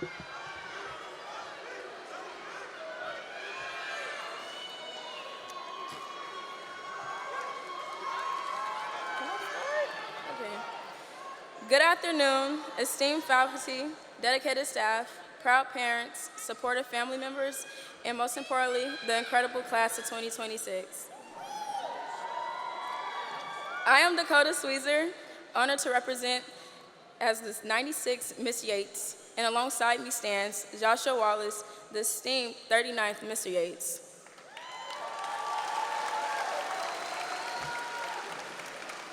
Okay. Good afternoon, esteemed faculty, dedicated staff, proud parents, supportive family members, and most importantly, the incredible class of 2026. I am Dakota Sweezer, honored to represent as the 96th Miss Yates, and alongside me stands Joshua Wallace, the esteemed 39th Mr. Yates.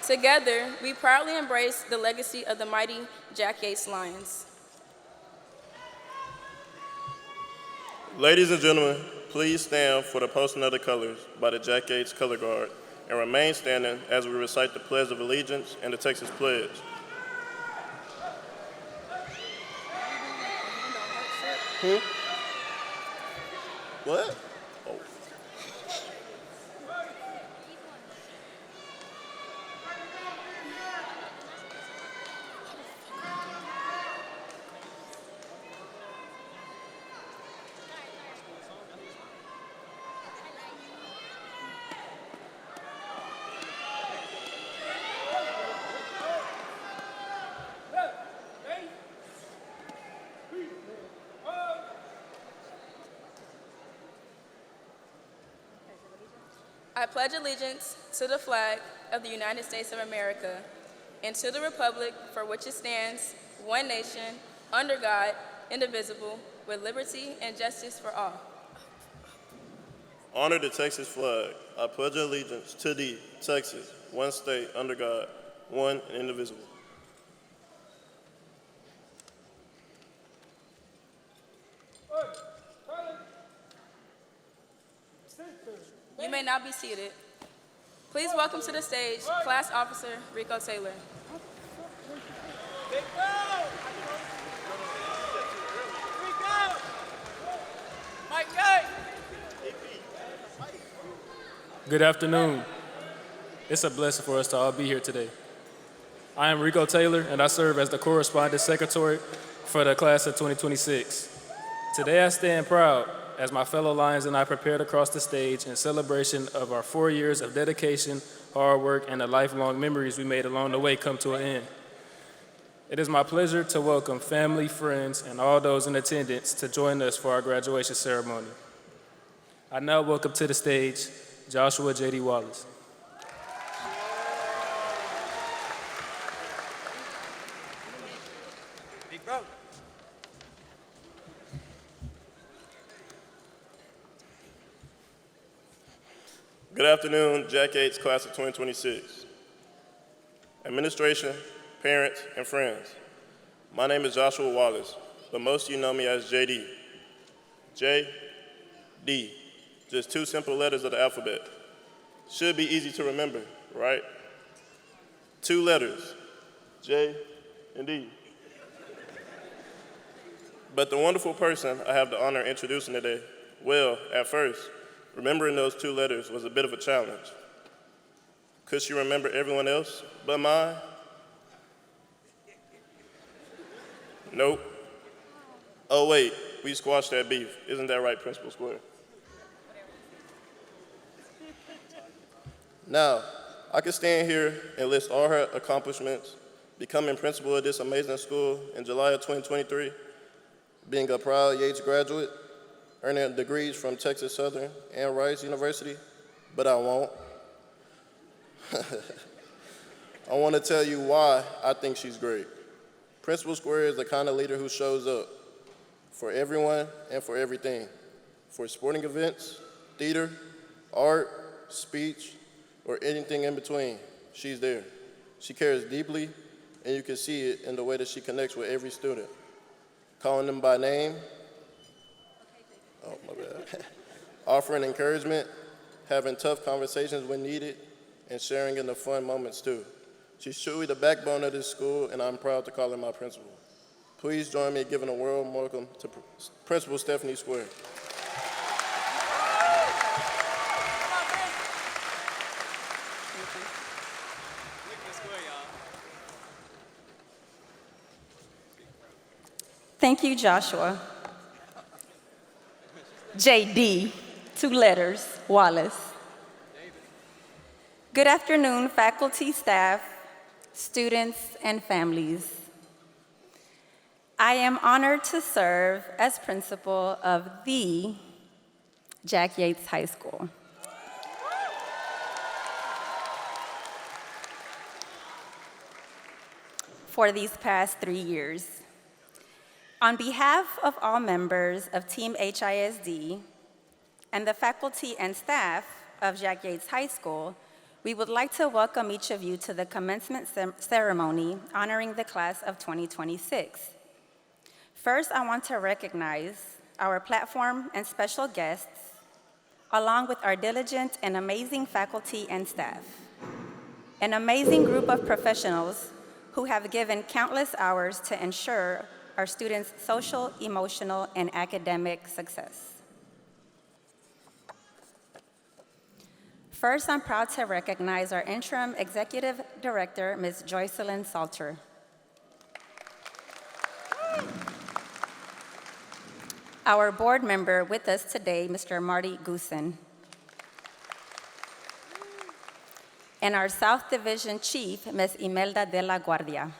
Together, we proudly embrace the legacy of the mighty Jack Yates Lions. Ladies and gentlemen, please stand for the posting of the colors by the Jack Yates Color Guard and remain standing as we recite the Pledge of Allegiance and the Texas Pledge. What? Oh. I pledge allegiance to the flag of the United States of America and to the republic for which it stands, one nation, under God, indivisible, with liberty and justice for all. Honor the Texas flag. I pledge allegiance to thee, Texas, one state, under God, one and indivisible. You may now be seated. Please welcome to the stage Class Officer Rico Taylor. Good afternoon. It's a blessing for us to all be here today. I am Rico Taylor, and I serve as the Correspondence Secretary for the Class of 2026. Today I stand proud as my fellow Lions and I prepare to cross the stage in celebration of our 4 years of dedication, hard work, and the lifelong memories we made along the way come to an end. It is my pleasure to welcome family, friends, and all those in attendance to join us for our graduation ceremony. I now welcome to the stage Joshua J.D. Wallace. Good afternoon, Jack Yates Class of 2026. Administration, parents, and friends. My name is Joshua Wallace, but most of you know me as JD. J, D, just 2 simple letters of the alphabet. Should be easy to remember, right? 2 letters, J and D. But the wonderful person I have the honor of introducing today, well, at first, remembering those 2 letters was a bit of a challenge. Could she remember everyone else but mine? Nope. Oh wait, we squashed that beef. Isn't that right, Principal Square? Now, I could stand here and list all her accomplishments, becoming principal of this amazing school in July of 2023, being a proud Yates graduate, earning degrees from Texas Southern and Rice University, but I won't. I want to tell you why I think she's great. Principal Square is the kind of leader who shows up for everyone and for everything. For sporting events, theater, art, speech, or anything in between, she's there. She cares deeply, and you can see it in the way that she connects with every student. Calling them by name, oh, my bad. Offering encouragement, having tough conversations when needed, and sharing in the fun moments too. She's truly the backbone of this school, and I'm proud to call her my principal. Please join me in giving a warm welcome to Principal Stephanie Square. Thank you, Joshua. JD, 2 letters, Wallace. Good afternoon, faculty, staff, students, and families. I am honored to serve as principal of the Jack Yates High School. For these past 3 years. On behalf of all members of Team HISD and the faculty and staff of Jack Yates High School, we would like to welcome each of you to the commencement ceremony honoring the class of 2026. First, I want to recognize our platform and special guests, along with our diligent and amazing faculty and staff, an amazing group of professionals who have given countless hours to ensure our students' social, emotional, and academic success. First, I'm proud to recognize our interim executive director, Ms. Joycelyn Salter. Our board member with us today, Mr. Marty Goosen. And our South Division Chief, Ms. Imelda de la Guardia.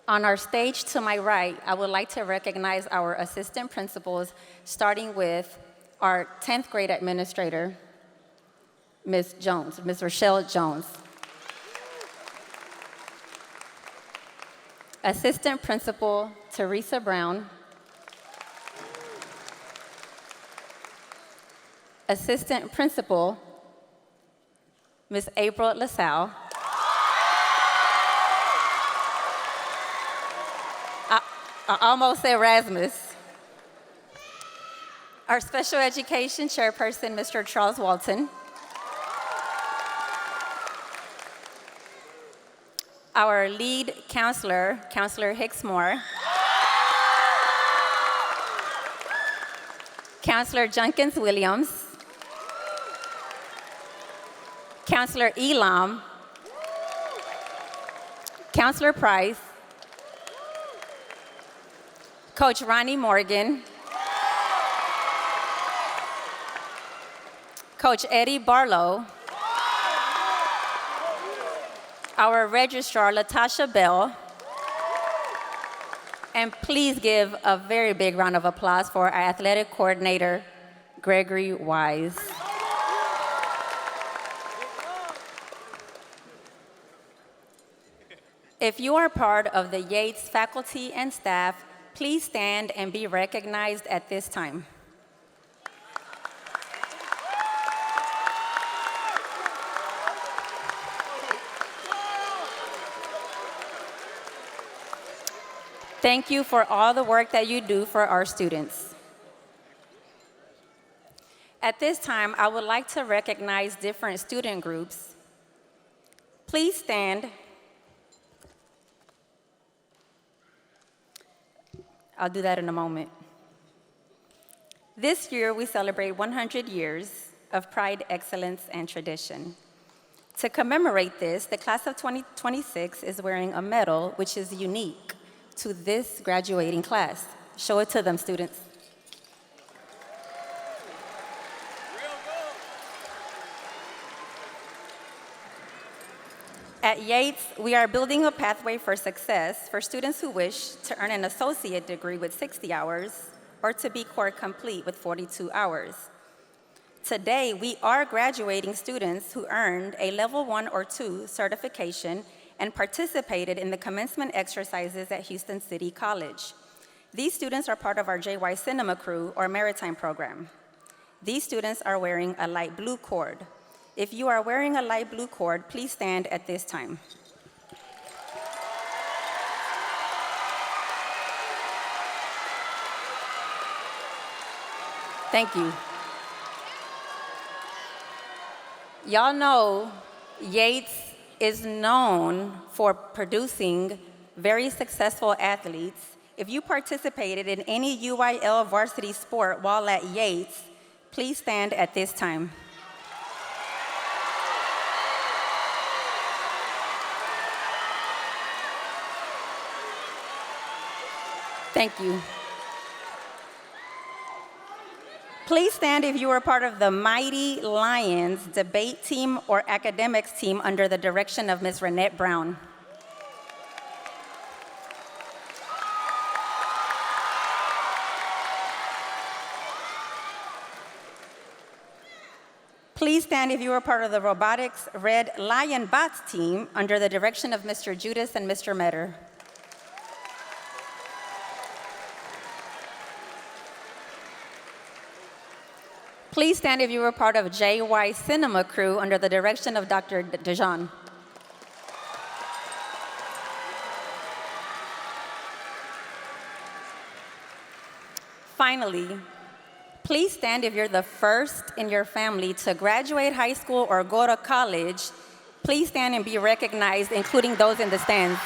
On our stage to my right, I would like to recognize our assistant principals, starting with our 10th grade administrator, Ms. Jones, Ms. Rochelle Jones. Assistant Principal, Teresa Brown. Assistant Principal, Ms. April LaSalle. I almost said Rasmus. Our Special Education Chairperson, Mr. Charles Walton. Our lead counselor, Counselor Hicksmore. Counselor Junkins Williams. Counselor Elam. Counselor Price. Coach Ronnie Morgan. Coach Eddie Barlow. Our registrar, Latasha Bell. And please give a very big round of applause for our athletic coordinator, Gregory Wise. If you are part of the Yates faculty and staff, please stand and be recognized at this time. Thank you for all the work that you do for our students. At this time, I would like to recognize different student groups. Please stand. I'll do that in a moment. This year, we celebrate 100 years of pride, excellence, and tradition. To commemorate this, the class of 2026 is wearing a medal which is unique to this graduating class. Show it to them, students. At Yates, we are building a pathway for success for students who wish to earn an associate degree with 60 hours or to be core complete with 42 hours. Today, we are graduating students who earned a level 1 or 2 certification and participated in the commencement exercises at Houston City College. These students are part of our JY Cinema Crew or Maritime program. These students are wearing a light blue cord. If you are wearing a light blue cord, please stand at this time. Thank you. Y'all know Yates is known for producing very successful athletes. If you participated in any UIL varsity sport while at Yates, please stand at this time. Thank you. Please stand if you are part of the Mighty Lions debate team or academics team under the direction of Ms. Renette Brown. Please stand if you are part of the robotics Red Lion Bots team under the direction of Mr. Judas and Mr. Metter. Please stand if you are part of JY Cinema crew under the direction of Dr. Dejan. Finally, please stand if you're the first in your family to graduate high school or go to college. Please stand and be recognized, including those in the stands.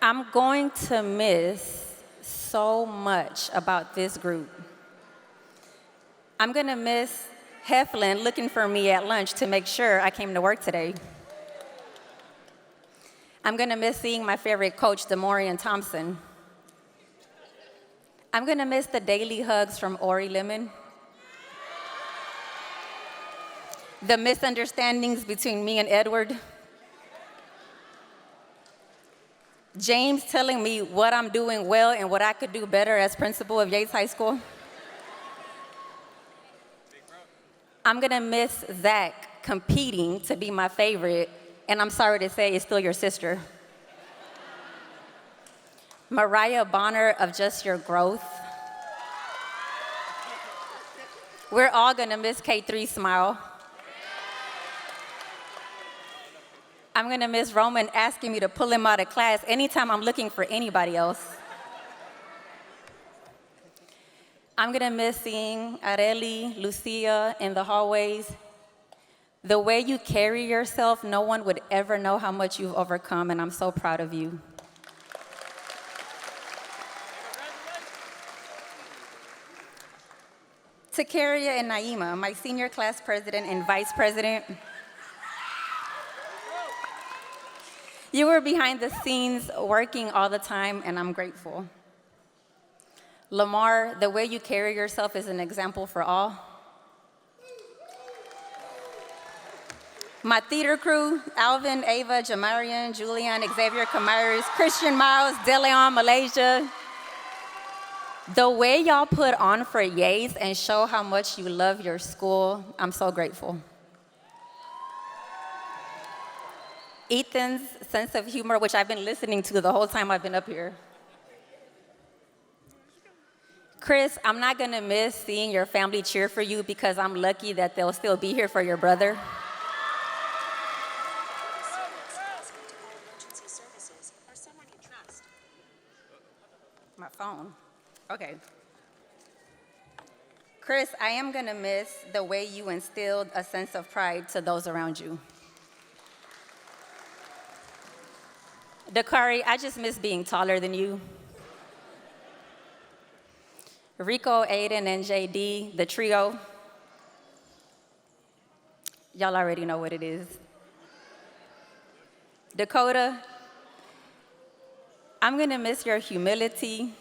I'm going to miss so much about this group. I'm going to miss Heflin looking for me at lunch to make sure I came to work today. I'm going to miss seeing my favorite coach, Demorian Thompson. I'm going to miss the daily hugs from Ori Lemon, the misunderstandings between me and Edward, James telling me what I'm doing well and what I could do better as principal of Yates High School. I'm gonna miss Zach competing to be my favorite, and I'm sorry to say, it's still your sister. Mariah Bonner of Just Your Growth. We're all gonna miss K3 Smile. I'm gonna miss Roman asking me to pull him out of class anytime I'm looking for anybody else. I'm gonna miss seeing Areli, Lucia in the hallways. The way you carry yourself, no one would ever know how much you've overcome, and I'm so proud of you. Takaria and Naima, my senior class president and vice president. You were behind the scenes working all the time, and I'm grateful. Lamar, the way you carry yourself is an example for all. My theater crew, Alvin, Ava, Jamarian, Julian, Xavier, Kamaris, Christian Miles, DeLeon, Malaysia. The way y'all put on for Yates and show how much you love your school, I'm so grateful. Ethan's sense of humor, which I've been listening to the whole time I've been up here. Chris, I'm not gonna miss seeing your family cheer for you because I'm lucky that they'll still be here for your brother. My phone. Okay. Chris, I am gonna miss the way you instilled a sense of pride to those around you. Dakari, I just miss being taller than you. Rico, Aiden, and JD, the trio. Y'all already know what it is. Dakota, I'm gonna miss your humility,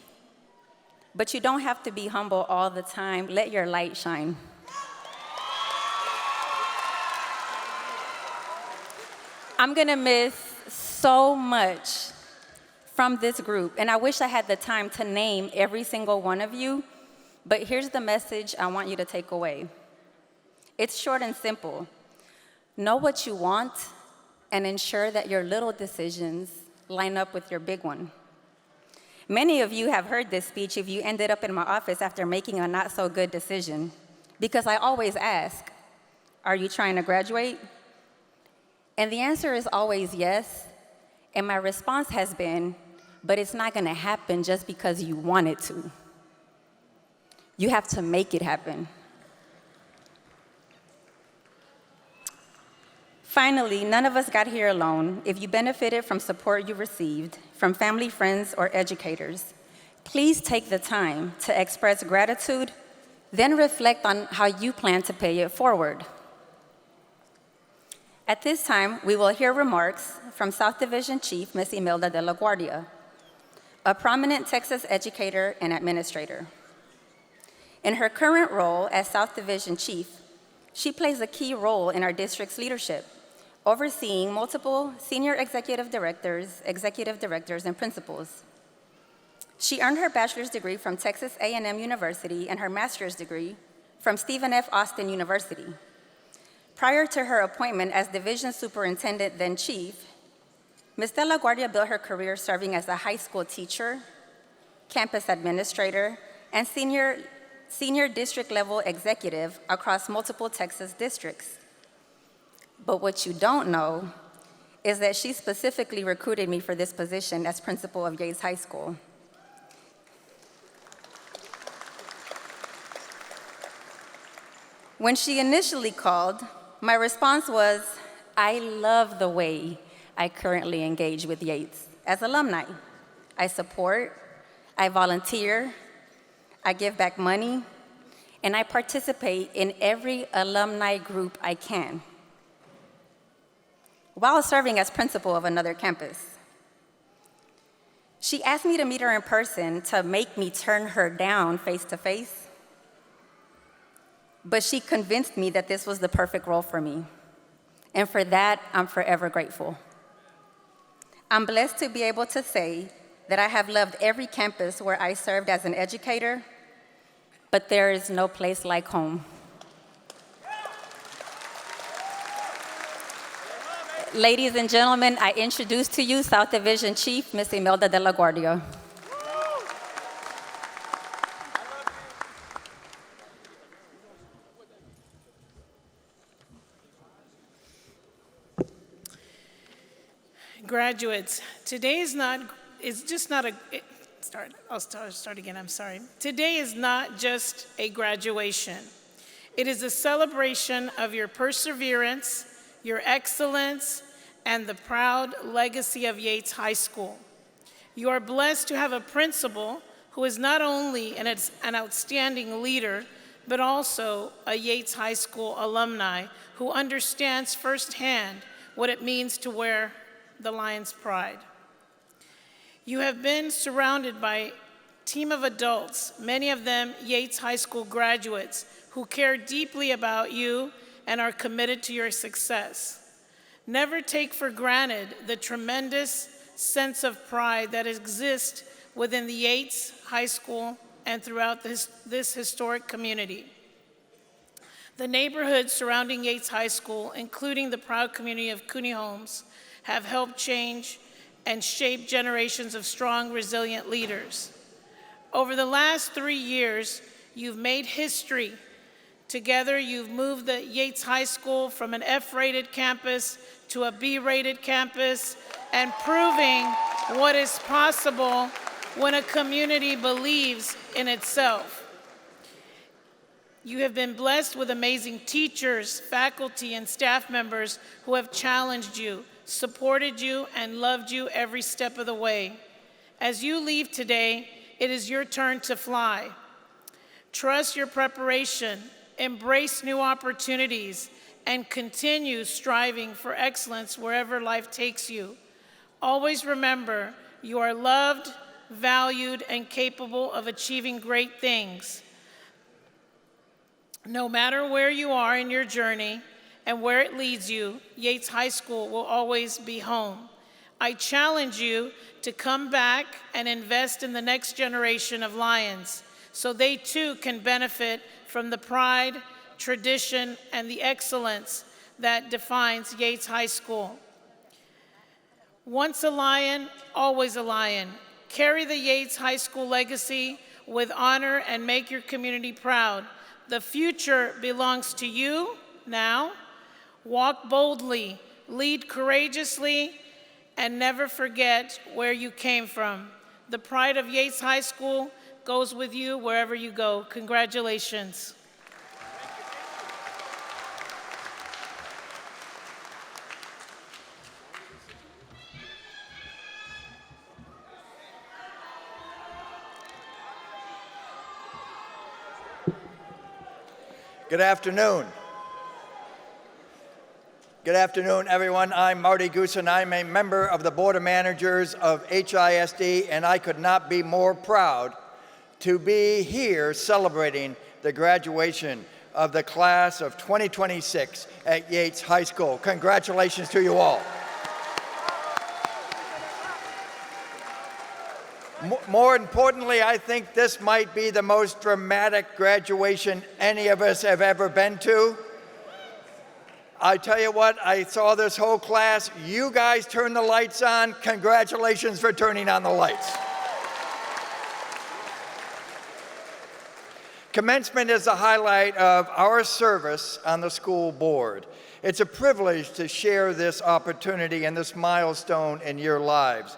but you don't have to be humble all the time. Let your light shine. I'm gonna miss so much from this group, and I wish I had the time to name every single one of you, but here's the message I want you to take away. It's short and simple. Know what you want and ensure that your little decisions line up with your big one. Many of you have heard this speech if you ended up in my office after making a not so good decision, because I always ask, are you trying to graduate? And the answer is always yes. And my response has been, but it's not gonna happen just because you want it to. You have to make it happen. Finally, none of us got here alone. If you benefited from support you received from family, friends, or educators, please take the time to express gratitude Then reflect on how you plan to pay it forward. At this time, we will hear remarks from South Division Chief Ms. Imelda de la Guardia, a prominent Texas educator and administrator. In her current role as South Division Chief, she plays a key role in our district's leadership, overseeing multiple senior executive directors, and principals. She earned her bachelor's degree from Texas A&M University and her master's degree from Stephen F. Austin University. Prior to her appointment as division superintendent, then chief, Ms. De La Guardia built her career serving as a high school teacher, campus administrator, and senior district level executive across multiple Texas districts. But what you don't know is that she specifically recruited me for this position as principal of Yates High School. When she initially called, my response was, I love the way I currently engage with Yates as alumni. I support, I volunteer, I give back money, and I participate in every alumni group I can, while serving as principal of another campus. She asked me to meet her in person to make me turn her down face to face, but she convinced me that this was the perfect role for me. And for that, I'm forever grateful. I'm blessed to be able to say that I have loved every campus where I served as an educator, but there is no place like home. Ladies and gentlemen, I introduce to you South Division Chief, Ms. Imelda de la Guardia. Graduates, today is not, it's just not a, I'll start again, I'm sorry. Today is not just a graduation. It is a celebration of your perseverance, your excellence, and the proud legacy of Yates High School. You are blessed to have a principal who is not only an outstanding leader, but also a Yates High School alumni who understands firsthand what it means to wear the Lion's pride. You have been surrounded by a team of adults, many of them Yates High School graduates, who care deeply about you and are committed to your success. Never take for granted the tremendous sense of pride that exists within the Yates High School and throughout this historic community. The neighborhoods surrounding Yates High School, including the proud community of Cooney Homes, have helped change and shape generations of strong, resilient leaders. Over the last 3 years, you've made history. Together, you've moved the Yates High School from an F-rated campus to a B-rated campus, and proving what is possible when a community believes in itself. You have been blessed with amazing teachers, faculty, and staff members who have challenged you, supported you, and loved you every step of the way. As you leave today, it is your turn to fly. Trust your preparation, embrace new opportunities, and continue striving for excellence wherever life takes you. Always remember, you are loved, valued, and capable of achieving great things. No matter where you are in your journey and where it leads you, Yates High School will always be home. I challenge you to come back and invest in the next generation of Lions so they too can benefit from the pride, tradition, and the excellence that defines Yates High School. Once a Lion, always a Lion. Carry the Yates High School legacy with honor and make your community proud. The future belongs to you now. Walk boldly, lead courageously, and never forget where you came from. The pride of Yates High School goes with you wherever you go. Congratulations. Good afternoon. Good afternoon, everyone. I'm Marty Goosen. I'm a member of the Board of Managers of HISD, and I could not be more proud to be here celebrating the graduation of the class of 2026 at Yates High School. Congratulations to you all. More importantly, I think this might be the most dramatic graduation any of us have ever been to. I tell you what, I saw this whole class. You guys turned the lights on. Congratulations for turning on the lights. Commencement is the highlight of our service on the school board. It's a privilege to share this opportunity and this milestone in your lives.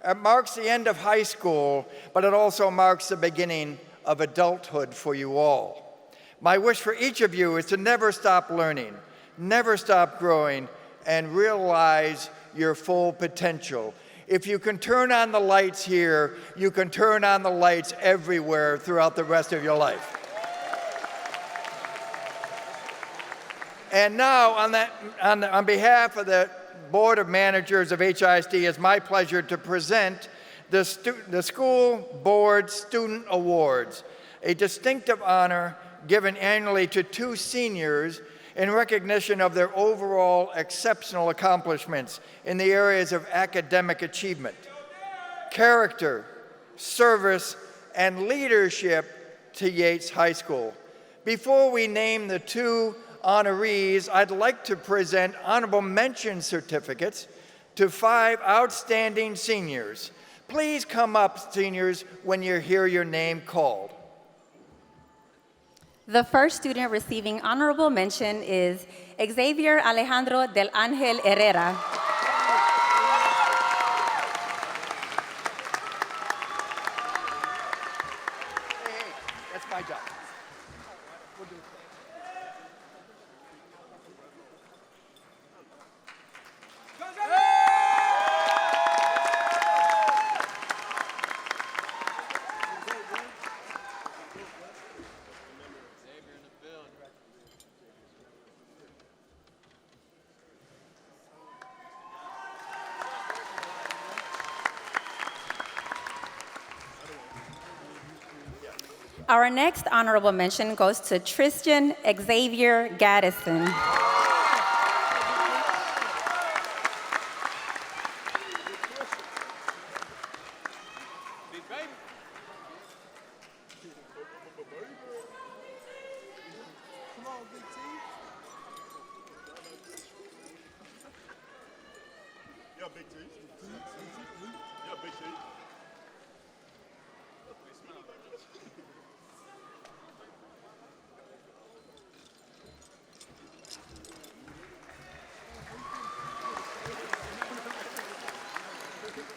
It marks the end of high school, but it also marks the beginning of adulthood for you all. My wish for each of you is to never stop learning, never stop growing, and realize your full potential. If you can turn on the lights here, you can turn on the lights everywhere throughout the rest of your life. And now, on behalf of the Board of Managers of HISD, it's my pleasure to present the School Board Student Awards, a distinctive honor given annually to 2 seniors in recognition of their overall exceptional accomplishments in the areas of academic achievement, character, service, and leadership to Yates High School. Before we name the 2 honorees, I'd like to present honorable mention certificates to 5 outstanding seniors. Please come up, seniors, when you hear your name called. The first student receiving honorable mention is Xavier Alejandro del Ángel Herrera. Hey, that's my job. Our next honorable mention goes to Tristan Xavier Gaddison.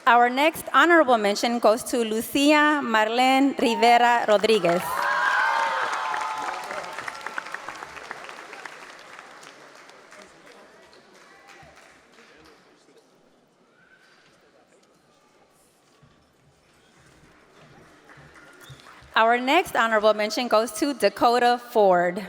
Our next honorable mention goes to Lucia Marlene Rivera Rodriguez. Our next honorable mention goes to Dakota Ford.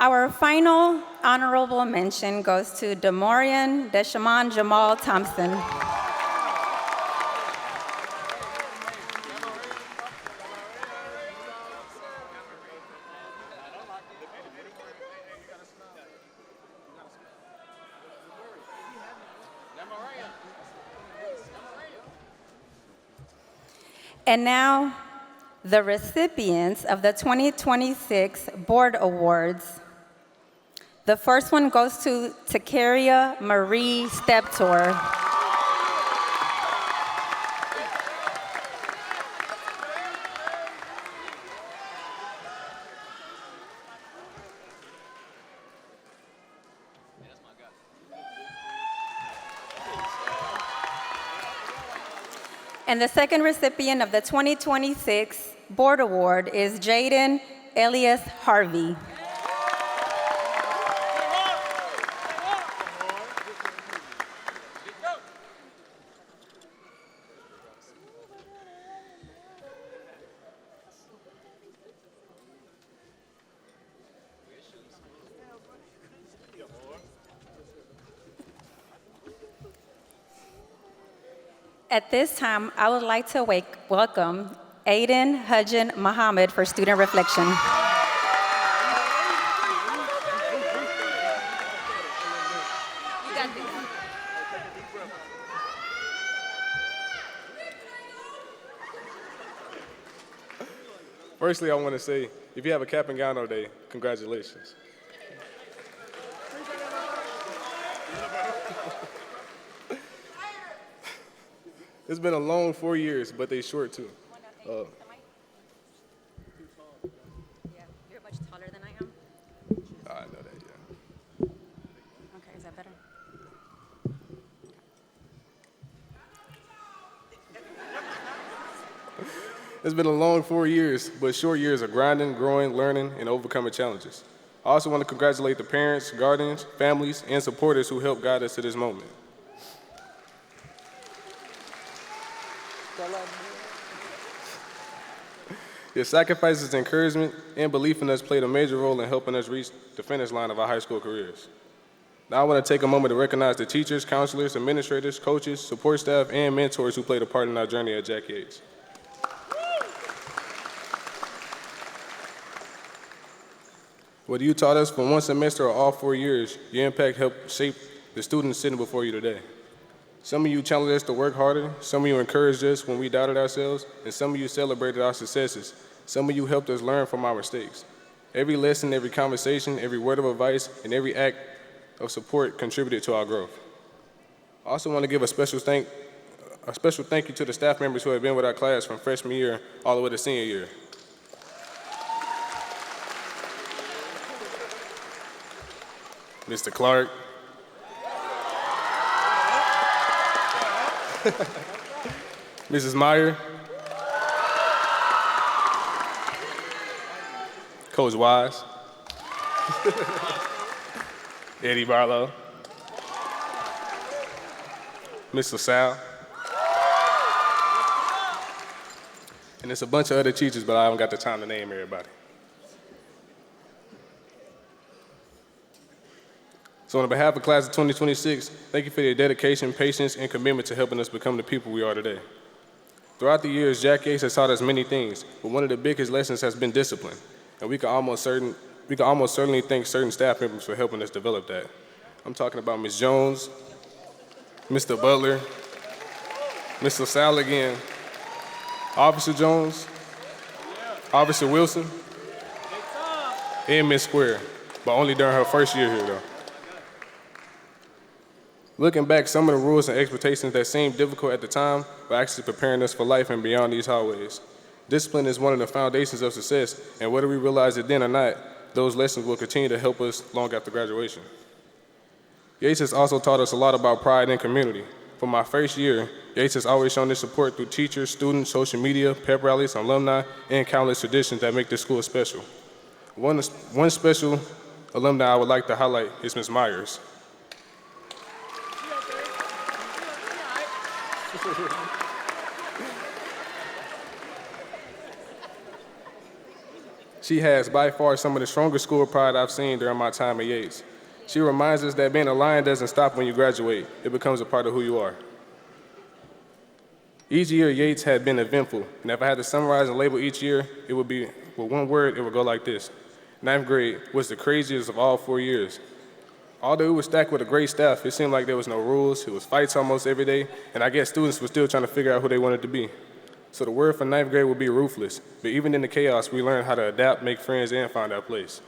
Our final honorable mention goes to Demorian Deshaman Jamal Thompson. And now, the recipients of the 2026 Board Awards. The first one goes to Takaria Marie Steptor. And the second recipient of the 2026 Board Award is Jaden Elias Harvey. At this time, I would like to welcome Aiden Hudjan Muhammad for student reflection. Firstly, I want to say, if you have a cap and gown day, congratulations. It's been a long 4 years, but they short too. Yeah, you're much taller than I am. I know that, yeah. Okay, is that better? It's been a long 4 years, but short years of grinding, growing, learning, and overcoming challenges. I also want to congratulate the parents, guardians, families, and supporters who helped guide us to this moment. Your sacrifices, encouragement, and belief in us played a major role in helping us reach the finish line of our high school careers. Now I want to take a moment to recognize the teachers, counselors, administrators, coaches, support staff, and mentors who played a part in our journey at Jack Yates. Whether you taught us for one semester or all 4 years, your impact helped shape the students sitting before you today. Some of you challenged us to work harder, some of you encouraged us when we doubted ourselves, and some of you celebrated our successes. Some of you helped us learn from our mistakes. Every lesson, every conversation, every word of advice, and every act of support contributed to our growth. I also want to give a special thank you to the staff members who have been with our class from freshman year all the way to senior year. Mr. Clark, Mrs. Meyer, Coach Wise, Eddie Barlow, Miss LaSalle, and there's a bunch of other teachers, but I haven't got the time to name everybody. So on behalf of class of 2026, thank you for your dedication, patience, and commitment to helping us become the people we are today. Throughout the years, Jack Yates has taught us many things, but one of the biggest lessons has been discipline, and we can almost certainly thank certain staff members for helping us develop that. I'm talking about Ms. Jones, Mr. Butler, Ms. LaSalle again, Officer Jones, Officer Wilson, and Ms. Square, but only during her first year here though. Looking back, some of the rules and expectations that seemed difficult at the time were actually preparing us for life and beyond these hallways. Discipline is one of the foundations of success, and whether we realize it then or not, those lessons will continue to help us long after graduation. Yates has also taught us a lot about pride and community. From my first year, Yates has always shown this support through teachers, students, social media, pep rallies, alumni, and countless traditions that make this school special. One special alumni I would like to highlight is Ms. Myers. She has by far some of the strongest school pride I've seen during my time at Yates. She reminds us that being a lion doesn't stop when you graduate. It becomes a part of who you are. Each year, Yates had been eventful, and if I had to summarize and label each year, it would be, with one word, it would go like this. Ninth grade was the craziest of all 4 years. Although it was stacked with a great staff, it seemed like there was no rules. It was fights almost every day, and I guess students were still trying to figure out who they wanted to be. So the word for ninth grade would be ruthless, but even in the chaos, we learned how to adapt, make friends, and find our place.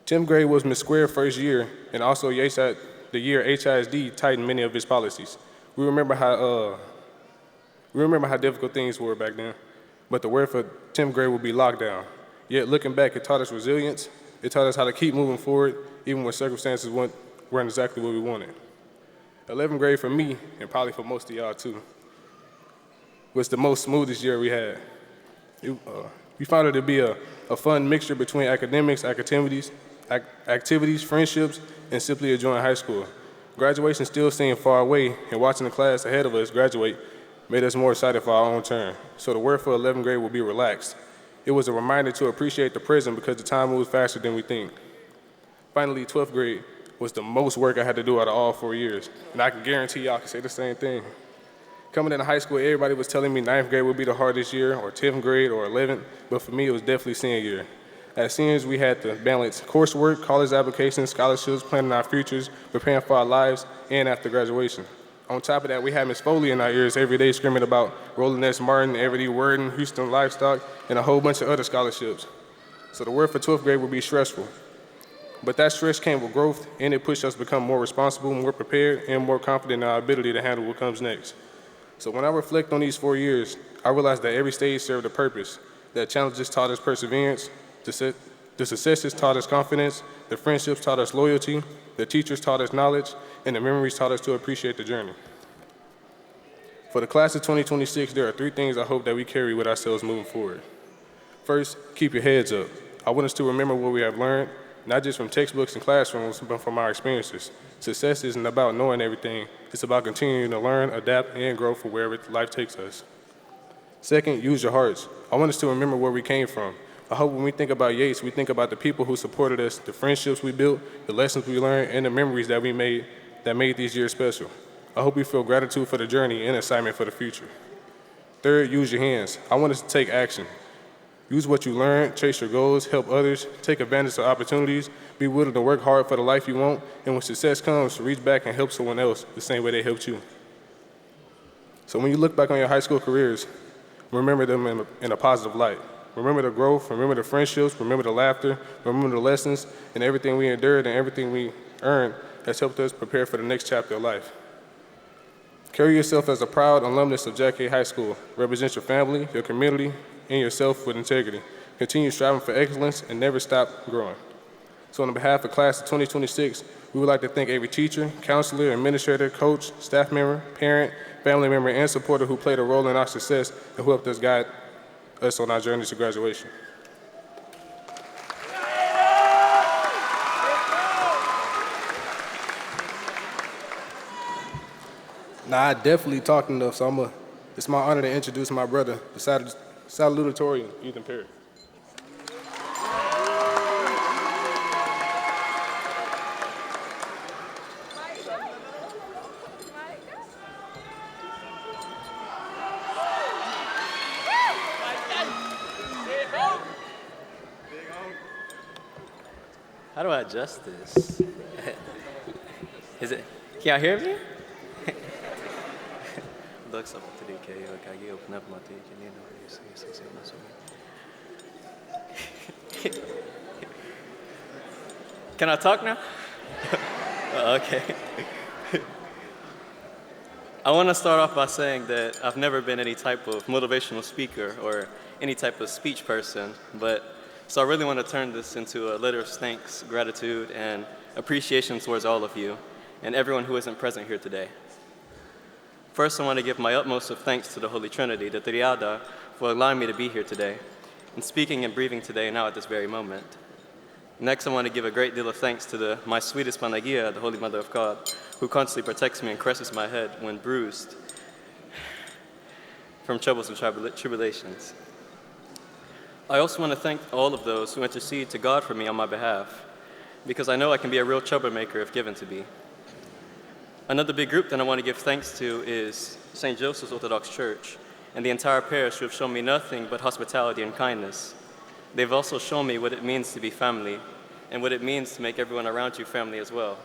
10th grade was Ms. Square's first year, and also Yates had the year HISD tightened many of its policies. We remember how difficult things were back then, but the word for 10th grade would be lockdown. Yet looking back, it taught us resilience. It taught us how to keep moving forward, even when circumstances weren't exactly what we wanted. 11th grade for me, and probably for most of y'all too, was the most smoothest year we had. We found it to be a fun mixture between academics, activities, friendships, and simply enjoying high school. Graduation still seemed far away, and watching the class ahead of us graduate made us more excited for our own turn. So the word for 11th grade will be relaxed. It was a reminder to appreciate the present because the time moves faster than we think. Finally, 12th grade was the most work I had to do out of all 4 years, and I can guarantee y'all can say the same thing. Coming into high school, everybody was telling me 9th grade would be the hardest year, or 10th grade, or 11th, but for me, it was definitely senior year. As seniors, we had to balance coursework, college applications, scholarships, planning our futures, preparing for our lives, and after graduation. On top of that, we had Miss Foley in our ears every day screaming about Roland S. Martin, Everett E. Worden, Houston Livestock, and a whole bunch of other scholarships. So the word for 12th grade would be stressful. But that stress came with growth, and it pushed us to become more responsible, more prepared, and more confident in our ability to handle what comes next. So when I reflect on these 4 years, I realize that every stage served a purpose, that challenges taught us perseverance, the successes taught us confidence, the friendships taught us loyalty, the teachers taught us knowledge, and the memories taught us to appreciate the journey. For the class of 2026, there are 3 things I hope that we carry with ourselves moving forward. First, keep your heads up. I want us to remember what we have learned, not just from textbooks and classrooms, but from our experiences. Success isn't about knowing everything. It's about continuing to learn, adapt, and grow for wherever life takes us. Second, use your hearts. I want us to remember where we came from. I hope when we think about Yates, we think about the people who supported us, the friendships we built, the lessons we learned, and the memories that we made that made these years special. I hope we feel gratitude for the journey and excitement for the future. Third, use your hands. I want us to take action. Use what you learned, chase your goals, help others, take advantage of opportunities, be willing to work hard for the life you want, and when success comes, reach back and help someone else the same way they helped you. So when you look back on your high school careers, remember them in a positive light. Remember the growth, remember the friendships, remember the laughter, remember the lessons, and everything we endured and everything we earned has helped us prepare for the next chapter of life. Carry yourself as a proud alumnus of Jack A. High School. Represent your family, your community, and yourself with integrity. Continue striving for excellence and never stop growing. So on behalf of class of 2026, we would like to thank every teacher, counselor, administrator, coach, staff member, parent, family member, and supporter who played a role in our success and who helped us guide us on our journey to graduation. Now, I definitely talked enough, so it's my honor to introduce my brother, the salutatorian, Ethan Perry. How do I adjust this? Is it? Can y'all hear me? Can I talk now? Okay. I want to start off by saying that I've never been any type of motivational speaker or any type of speech person, so I really want to turn this into a letter of thanks, gratitude, and appreciation towards all of you and everyone who isn't present here today. First, I want to give my utmost of thanks to the Holy Trinity, the Triada, for allowing me to be here today and speaking and breathing today now at this very moment. Next, I want to give a great deal of thanks to my sweetest Panagia, the Holy Mother of God, who constantly protects me and caresses my head when bruised from troubles and tribulations. I also want to thank all of those who intercede to God for me on my behalf, because I know I can be a real troublemaker if given to be. Another big group that I want to give thanks to is St. Joseph's Orthodox Church and the entire parish who have shown me nothing but hospitality and kindness. They've also shown me what it means to be family and what it means to make everyone around you family as well.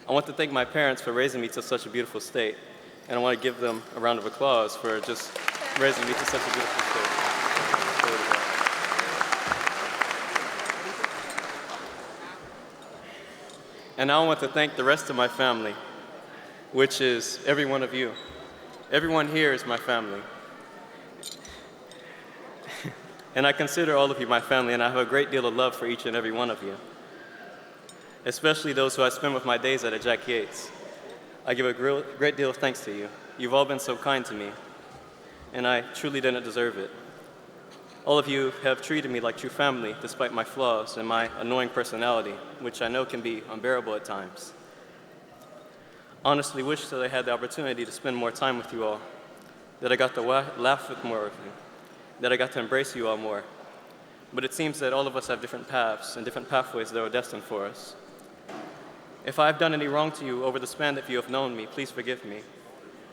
I want to thank my parents for raising me to such a beautiful state, and I want to give them a round of applause for just raising me to such a beautiful state. And now I want to thank the rest of my family, which is every one of you. Everyone here is my family. And I consider all of you my family, and I have a great deal of love for each and every one of you, especially those who I spend with my days at Jack Yates. I give a great deal of thanks to you. You've all been so kind to me, and I truly didn't deserve it. All of you have treated me like true family despite my flaws and my annoying personality, which I know can be unbearable at times. Honestly wish that I had the opportunity to spend more time with you all, that I got to laugh with more of you, that I got to embrace you all more. But it seems that all of us have different paths and different pathways that are destined for us. If I have done any wrong to you over the span that you have known me, please forgive me.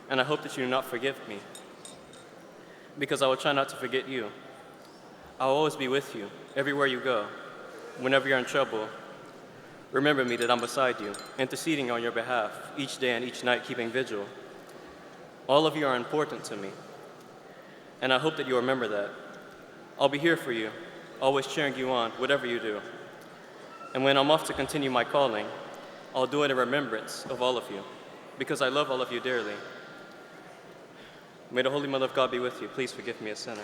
And I hope that you do not forgive me, because I will try not to forget you. I will always be with you, everywhere you go. Whenever you're in trouble, remember me that I'm beside you, interceding on your behalf, each day and each night keeping vigil. All of you are important to me, and I hope that you remember that. I'll be here for you, always cheering you on, whatever you do. And when I'm off to continue my calling, I'll do it in remembrance of all of you, because I love all of you dearly. May the Holy Mother of God be with you. Please forgive me, a sinner.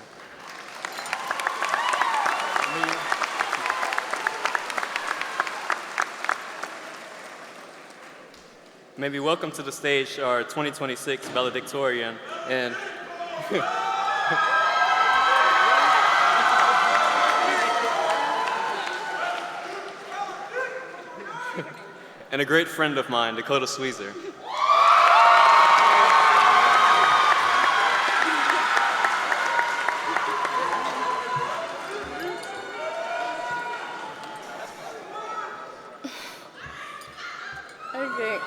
May we welcome to the stage our 2026 valedictorian and and a great friend of mine, Dakota Sweezer. Okay.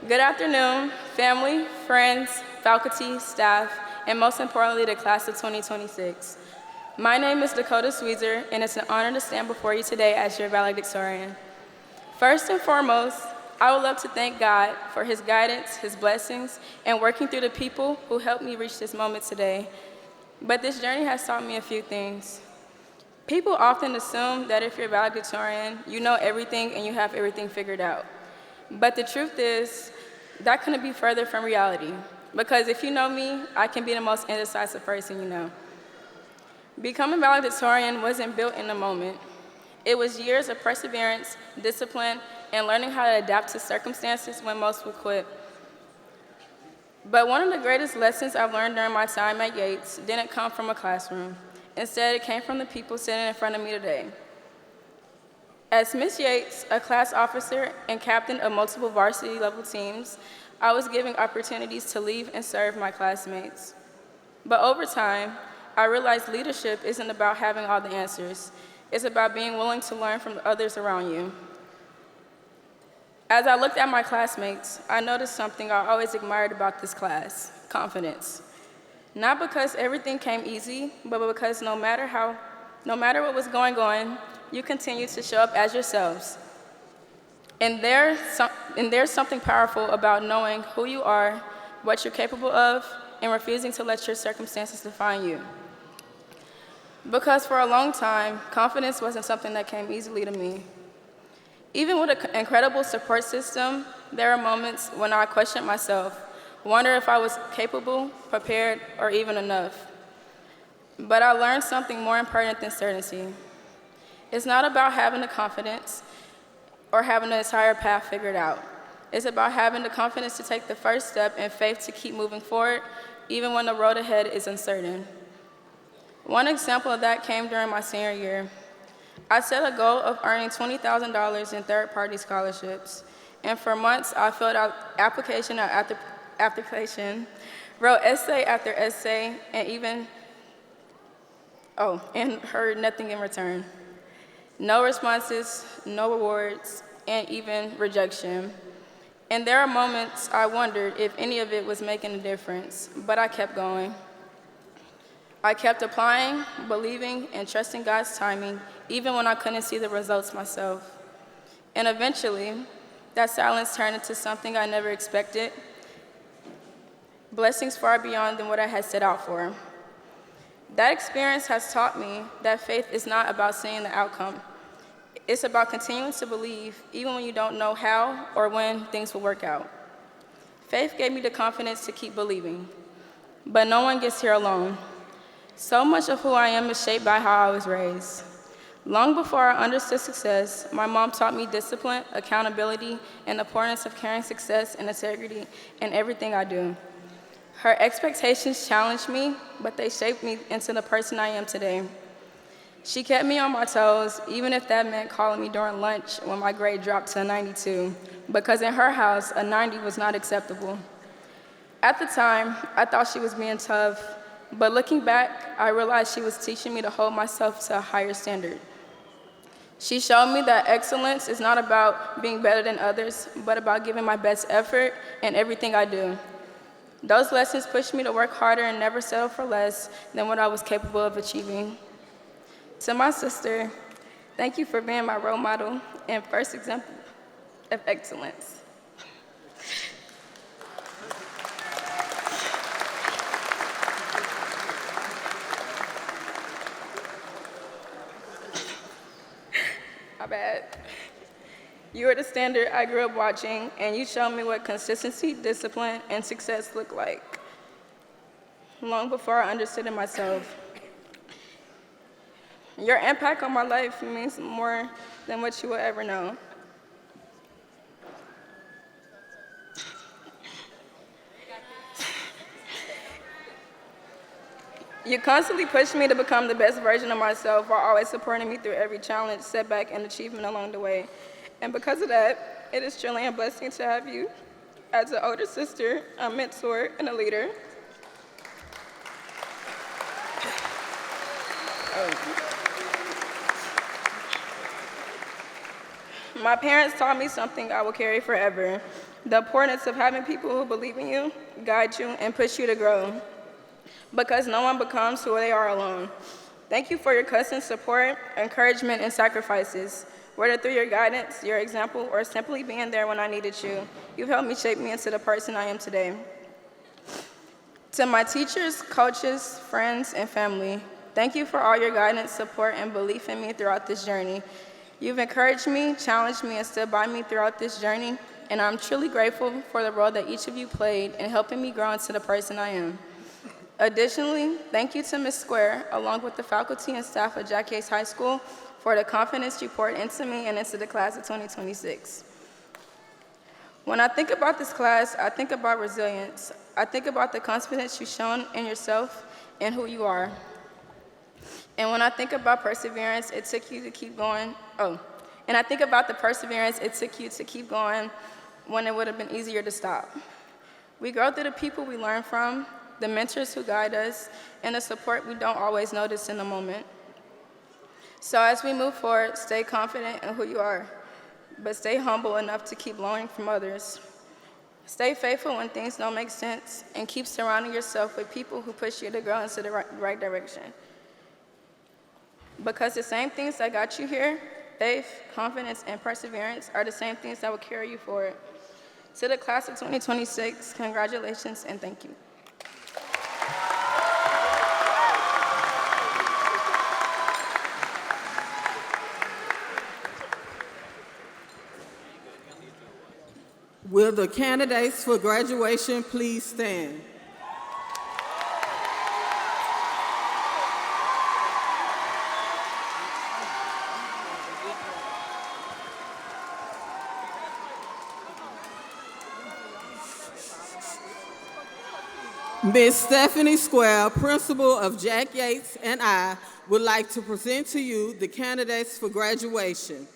Good afternoon, family, friends, faculty, staff, and most importantly, the class of 2026. My name is Dakota Sweezer, and it's an honor to stand before you today as your valedictorian. First and foremost, I would love to thank God for his guidance, his blessings, and working through the people who helped me reach this moment today. But this journey has taught me a few things. People often assume that if you're valedictorian, you know everything and you have everything figured out. But the truth is, that couldn't be further from reality. Because if you know me, I can be the most indecisive person you know. Becoming valedictorian wasn't built in a moment. It was years of perseverance, discipline, and learning how to adapt to circumstances when most would quit. But one of the greatest lessons I've learned during my time at Yates didn't come from a classroom. Instead, it came from the people sitting in front of me today. As Miss Yates, a class officer and captain of multiple varsity level teams, I was given opportunities to lead and serve my classmates. But over time, I realized leadership isn't about having all the answers. It's about being willing to learn from the others around you. As I looked at my classmates, I noticed something I always admired about this class: confidence. Not because everything came easy, but because no matter what was going on, you continued to show up as yourselves. And there's something powerful about knowing who you are, what you're capable of, and refusing to let your circumstances define you. Because for a long time, confidence wasn't something that came easily to me. Even with an incredible support system, there are moments when I question myself, wonder if I was capable, prepared, or even enough. But I learned something more important than certainty. It's not about having the confidence or having the entire path figured out. It's about having the confidence to take the first step and faith to keep moving forward, even when the road ahead is uncertain. One example of that came during my senior year. I set a goal of earning $20,000 in third-party scholarships, and for months I filled out application after application, wrote essay after essay, and heard nothing in return. No responses, no rewards, and even rejection. And there are moments I wondered if any of it was making a difference, but I kept going. I kept applying, believing, and trusting God's timing, even when I couldn't see the results myself. And eventually, that silence turned into something I never expected: blessings far beyond than what I had set out for. That experience has taught me that faith is not about seeing the outcome. It's about continuing to believe, even when you don't know how or when things will work out. Faith gave me the confidence to keep believing. But no one gets here alone. So much of who I am is shaped by how I was raised. Long before I understood success, my mom taught me discipline, accountability, and the importance of carrying success and integrity in everything I do. Her expectations challenged me, but they shaped me into the person I am today. She kept me on my toes, even if that meant calling me during lunch when my grade dropped to a 92, because in her house, a 90 was not acceptable. At the time, I thought she was being tough, but looking back, I realized she was teaching me to hold myself to a higher standard. She showed me that excellence is not about being better than others, but about giving my best effort in everything I do. Those lessons pushed me to work harder and never settle for less than what I was capable of achieving. To my sister, thank you for being my role model and first example of excellence. My bad. You are the standard I grew up watching, and you showed me what consistency, discipline, and success look like, long before I understood it myself. Your impact on my life means more than what you will ever know. You constantly push me to become the best version of myself while always supporting me through every challenge, setback, and achievement along the way. And because of that, it is truly a blessing to have you as an older sister, a mentor, and a leader. My parents taught me something I will carry forever: the importance of having people who believe in you, guide you, and push you to grow, because no one becomes who they are alone. Thank you for your constant support, encouragement, and sacrifices. Whether through your guidance, your example, or simply being there when I needed you, you've helped me shape me into the person I am today. To my teachers, coaches, friends, and family, thank you for all your guidance, support, and belief in me throughout this journey. You've encouraged me, challenged me, and stood by me throughout this journey, and I'm truly grateful for the role that each of you played in helping me grow into the person I am. Additionally, thank you to Ms. Square, along with the faculty and staff of Yates High School, for the confidence you poured into me and into the class of 2026. When I think about this class, I think about resilience. I think about the confidence you've shown in yourself and who you are. And when I think about perseverance, it took you to keep going. And I think about the perseverance it took you to keep going when it would have been easier to stop. We grow through the people we learn from, the mentors who guide us, and the support we don't always notice in the moment. So as we move forward, stay confident in who you are, but stay humble enough to keep learning from others. Stay faithful when things don't make sense, and keep surrounding yourself with people who push you to grow into the right direction. Because the same things that got you here, faith, confidence, and perseverance, are the same things that will carry you forward. To the class of 2026, congratulations and thank you. Will the candidates for graduation please stand? Ms. Stephanie Square, principal of Jack Yates, and I would like to present to you the candidates for graduation.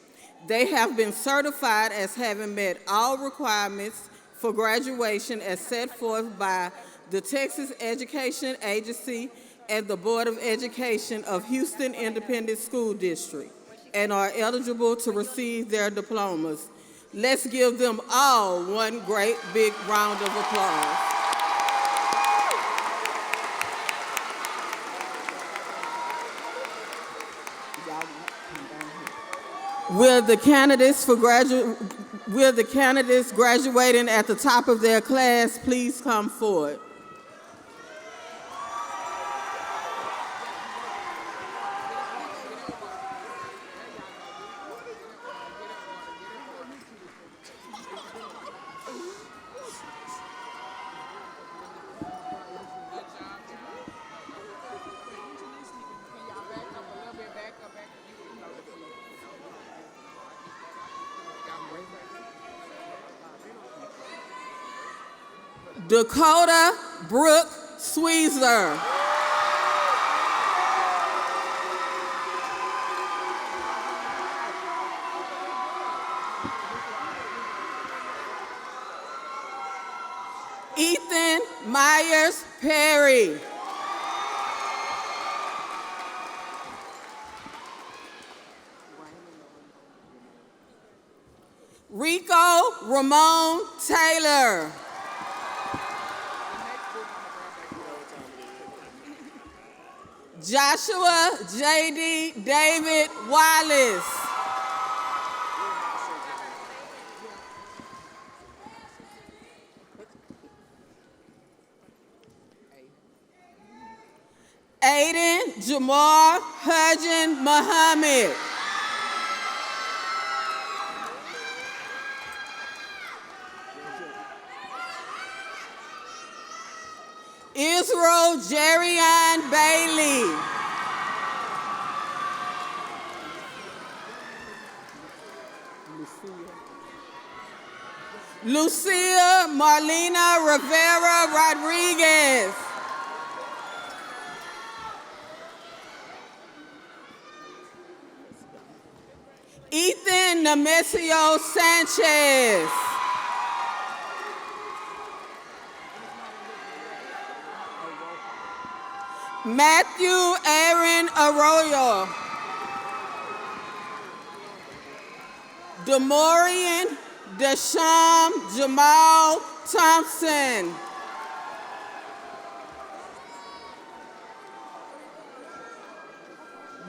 They have been certified as having met all requirements for graduation as set forth by the Texas Education Agency and the Board of Education of Houston Independent School District, and are eligible to receive their diplomas. Let's give them all one great big round of applause. Will the candidates graduating at the top of their class please come forward? Dakota Brooke Sweezer. Ethan Myers Perry. Rico Ramon Taylor. Joshua J.D. David Wallace. Aiden Jamar Hudgen Muhammad. Israel Jerian Bailey. Lucia Marlena Rivera Rodriguez. Ethan Nemesio Sanchez. Matthew Aaron Arroyo. Demorian Desham Jamal Thompson.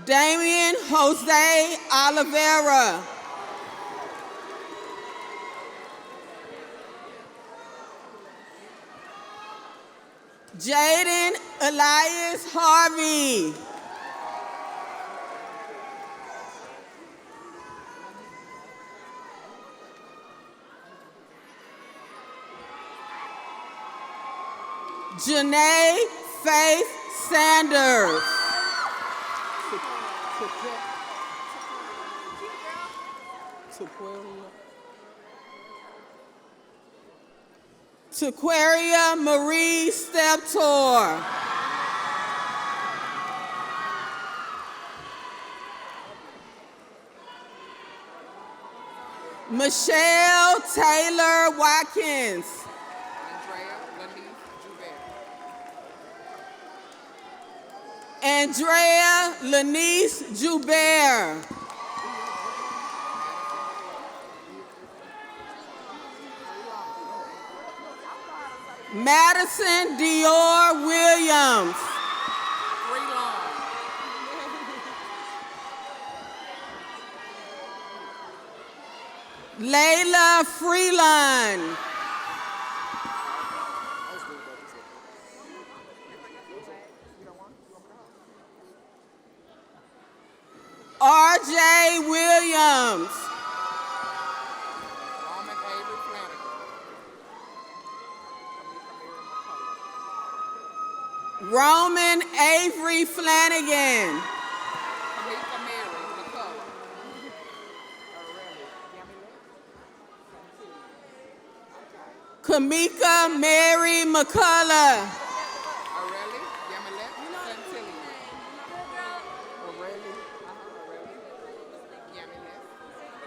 Damian Jose Oliveira. Jaden Elias Harvey. Janae Faith Sanders. Tequaria Marie Steptor. Michelle Taylor Watkins. Andrea Lanice Joubert. Madison Dior Williams. Layla Freeland. RJ Williams. Roman Avery Flanagan. Kamika Mary McCullough.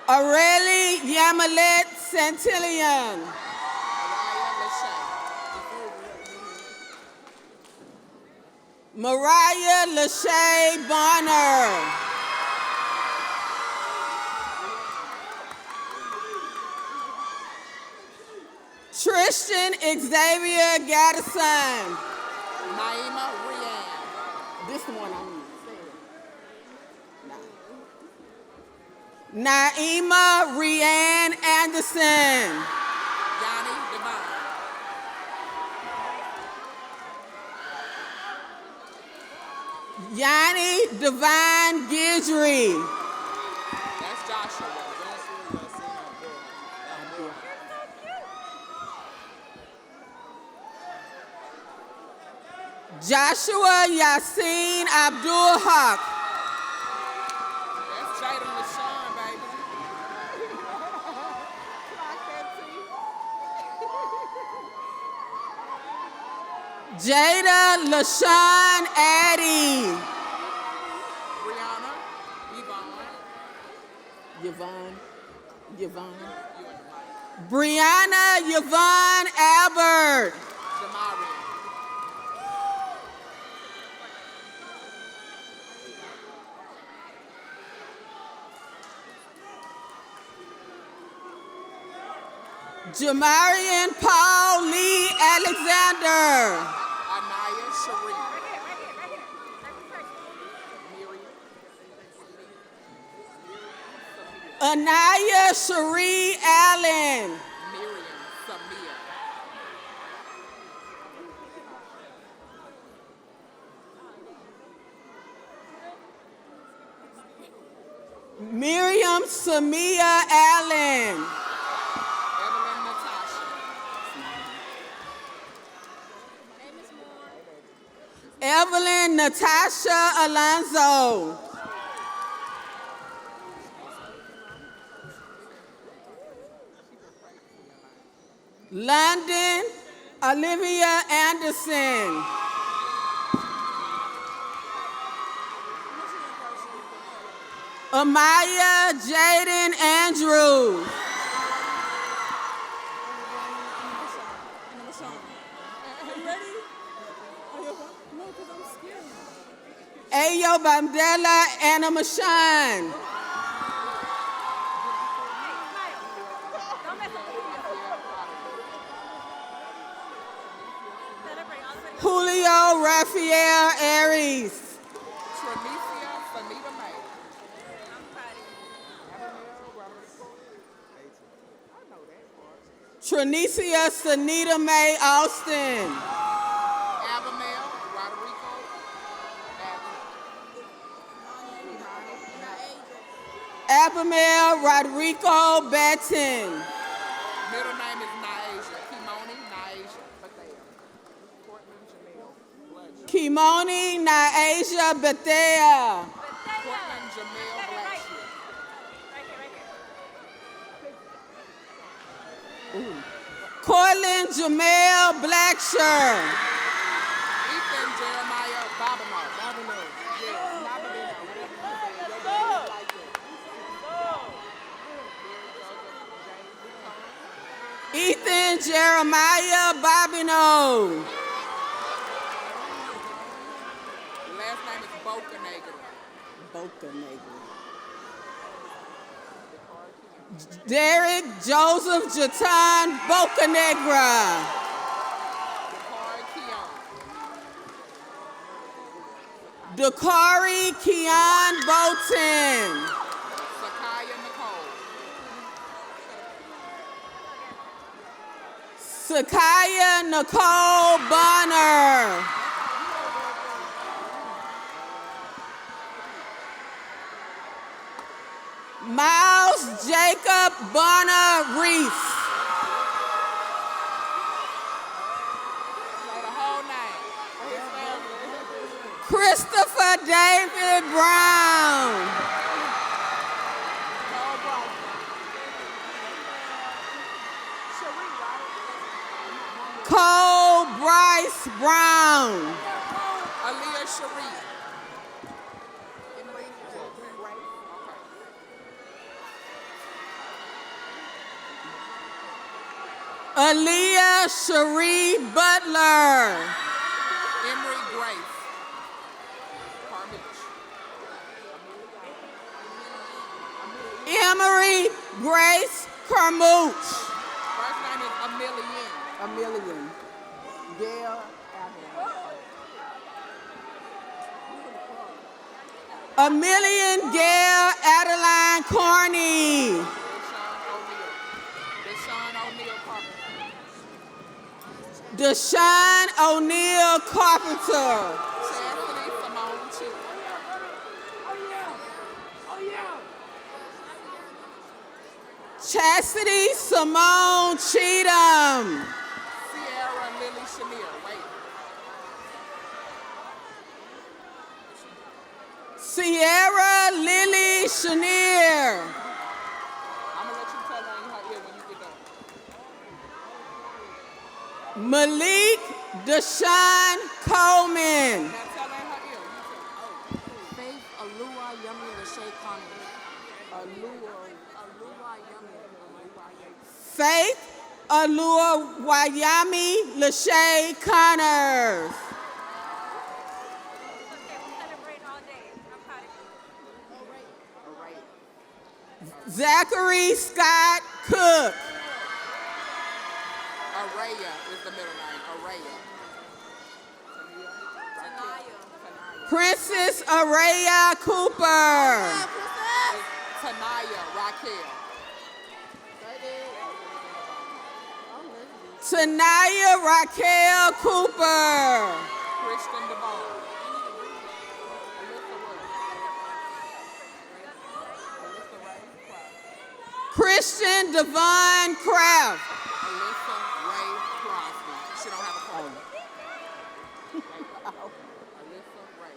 Aurelie Yamilet Santillion. Mariah Lachey Bonner. Tristan Xavier Gaddison. Naima Rianne. This one I need to say. Naima Rianne Anderson. Yanni Devine. Yanni Devine Gidry. That's Joshua. Joshua Yassine Abdul Haq. That's Jaden LaShawn, baby. Jada LaShawn Addy. Yvonne. Brianna Yvonne Albert. Jamarian Paul Lee Alexander. Anaya Cherie Allen. Miriam Samia Allen. Evelyn Natasha Alonso. London Olivia Anderson. Amaya Jaden Andrews. Ayo Bandela Anna Mashan. Julio Rafael Aries. Trinicia Sanita Mae Austin. Abamel Rodrigo Batten. Middle name is Naisha. Kimoni Naisha Bethea. Portland Jamel Blackshear. Cortland Jamel Blacksher. Ethan Jeremiah Babino. Yeah, Babino, Ethan Jeremiah Bobino. last name is Bocanegra. Derek Joseph Jatan Bocanegra. Dakari Keon Bolton. Sakaya Nicole Bonner. Miles Jacob Bonner Reese. Christopher David Brown. Cole Bryce Brown. Aaliyah Cherie. Aaliyah Cherie Butler. Emery Grace. Carmich. Emery Grace Carmouche. First name is Amelia. Gail Amelia Gail Adeline Corney. Deshaun O'Neal Carpenter. Chastity Simone Cheatham. Sierra Lily Chenier. Sierra Lily Chenier. I'm going to let you tell her in her ear when you get done. Malik Deshaun Coleman. Now tell her her ear. Faith Alua Yummy Lachey Connors. Alua Yummy. Faith Alua Wayami Lachey Connors. Zachary Scott Cook. Araya is the middle name. Araya. Princess Araya Cooper. Tanaya Raquel. Tanaya Raquel Cooper. Christian Devon. Christian Devon Craft. Alyssa Ray Crosby. She don't have a phone. Alyssa Ray.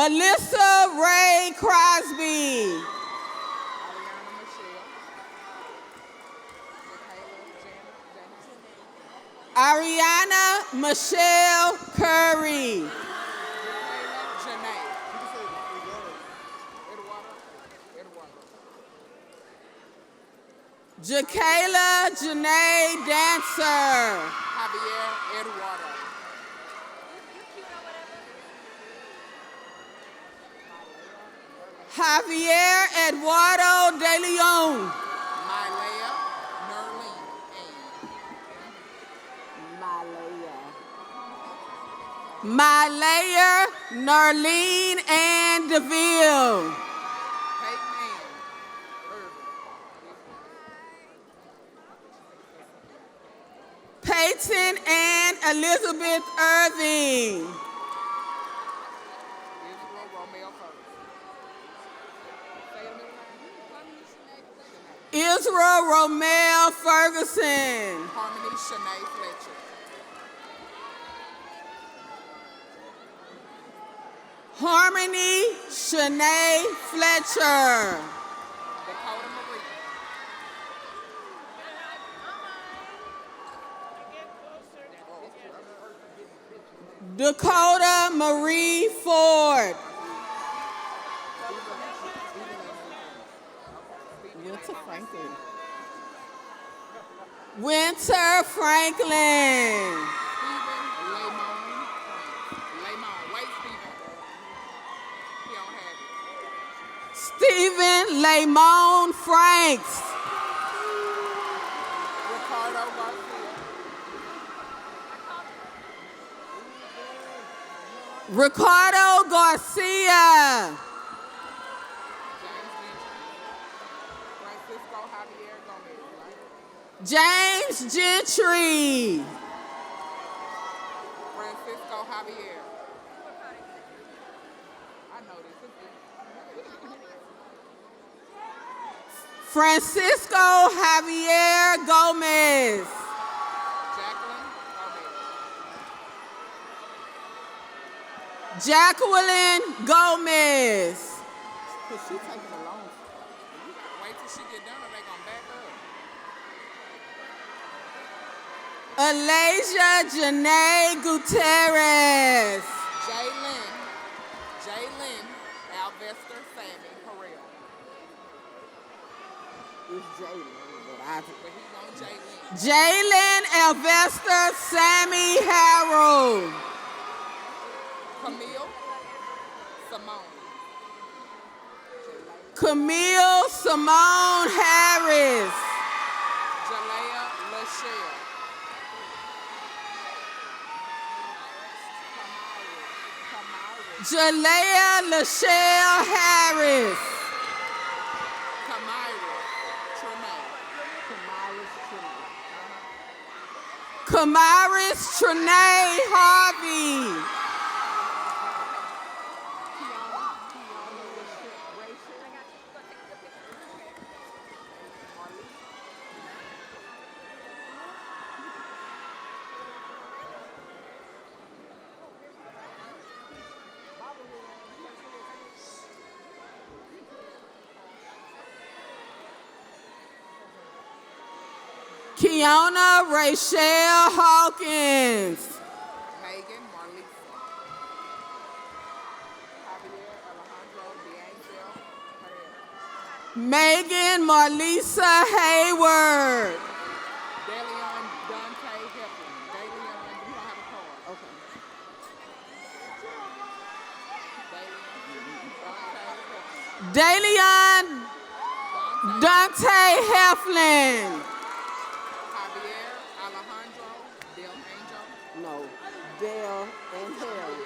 Alyssa Ray Crosby. Ariana Michelle. Ariana Michelle Curry. Janae. Jakayla Janae Dancer. Javier Eduardo. Javier Eduardo De Leon. Mylea Nerlene. Malaya Narlene Ann DeVille. Peyton Ann. Peyton Ann Elizabeth Irving. Israel Romeo Ferguson. Israel Romel Ferguson. Harmony Shanae Fletcher. Harmony Shanae Fletcher. Dakota Marie. Dakota Marie Ford. Winter Franklin. Winter Franklin. Stephen Lamon. Lamon. Wait, Stephen. He don't have it. Stephen Lamon Franks. Ricardo Garcia. Ricardo Garcia. Francisco Javier Gomez. James Gentry. Francisco Javier. I know this. Francisco Javier Gomez. Jacqueline Gomez. Jacqueline Gomez. Cause she taking a long. Wait till she get done or they gonna back up. Alasia Janae Gutierrez. Jalen Alvester Sammy Harrell. It's Jalen, But he's on Jalen. Jalen Alvester Sammy Harold. Camille Simone. Camille Simone Harris. Jalea Lachelle. Jalea Lachelle Harris. Kamira Tremaine. Kamaris Trinae Harvey. Kiana Rachelle Hawkins. Megan Marlisa. Javier Alejandro D'Angelo Herrera. Megan Marlisa Hayward. Deleon Dante Heflin. Deleon, you don't have a card. Okay. Deleon Dante Heflin. Javier Alejandro Del Angel. No, Dale and Hale.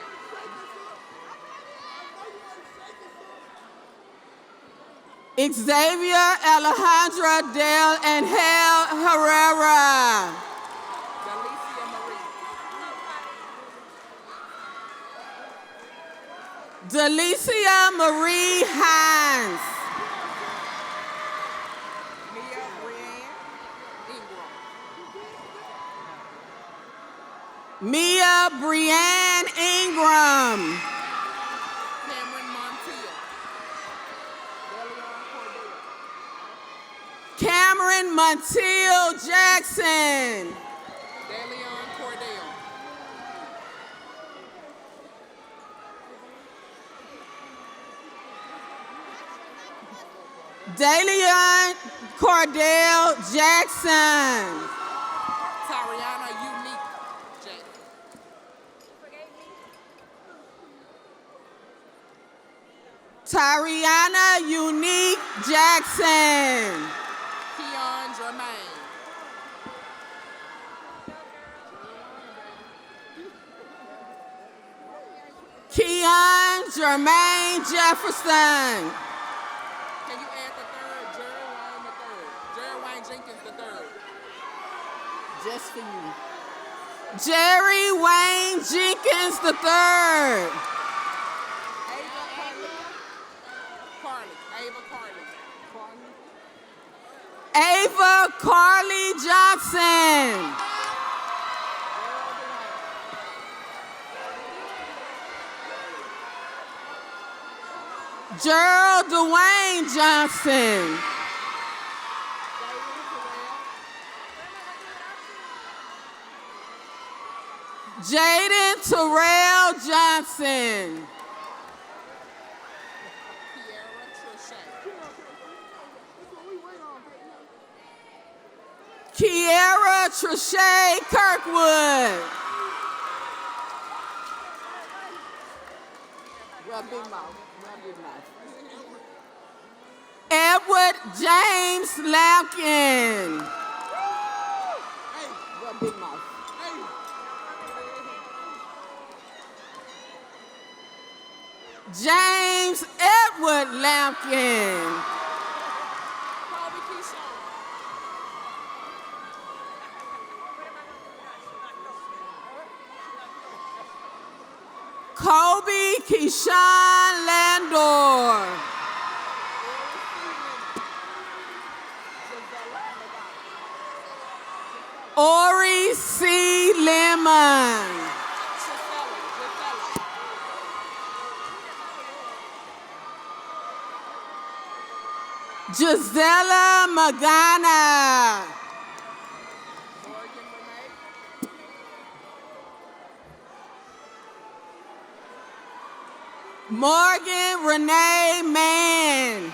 Xavier Alejandra Dale and Hale Herrera. Delicia Marie. Delicia Marie Hines. Mia Brianne Ingram. Mia Brianne Ingram. Cameron Montiel. Deleon Cordell. Cameron Montiel Jackson. Deleon Cordell. Deleon Cordell Jackson. Tariana Unique Jackson. Tariana Unique Jackson. Keon Jermaine. Keon Jermaine Jefferson. Can you add the third? Jerry Wayne the third. Jerry Wayne Jenkins the third. Just for you. Jerry Wayne Jenkins III. Ava Carly. Ava Carly. Ava Carly Johnson. Gerald Dwayne Johnson. Jaden Terrell Johnson. Kiara Trichet. Kiara Trichet Kirkwood. Rub big mouth. Rub big mouth. Edward James Lampkin. Hey, rub big mouth. Hey. James Edward Lampkin. Kobe Keyshawn. Kobe Keyshawn Landor. Ori C. Lemon. Gisela Magana. Morgan Renee Mann.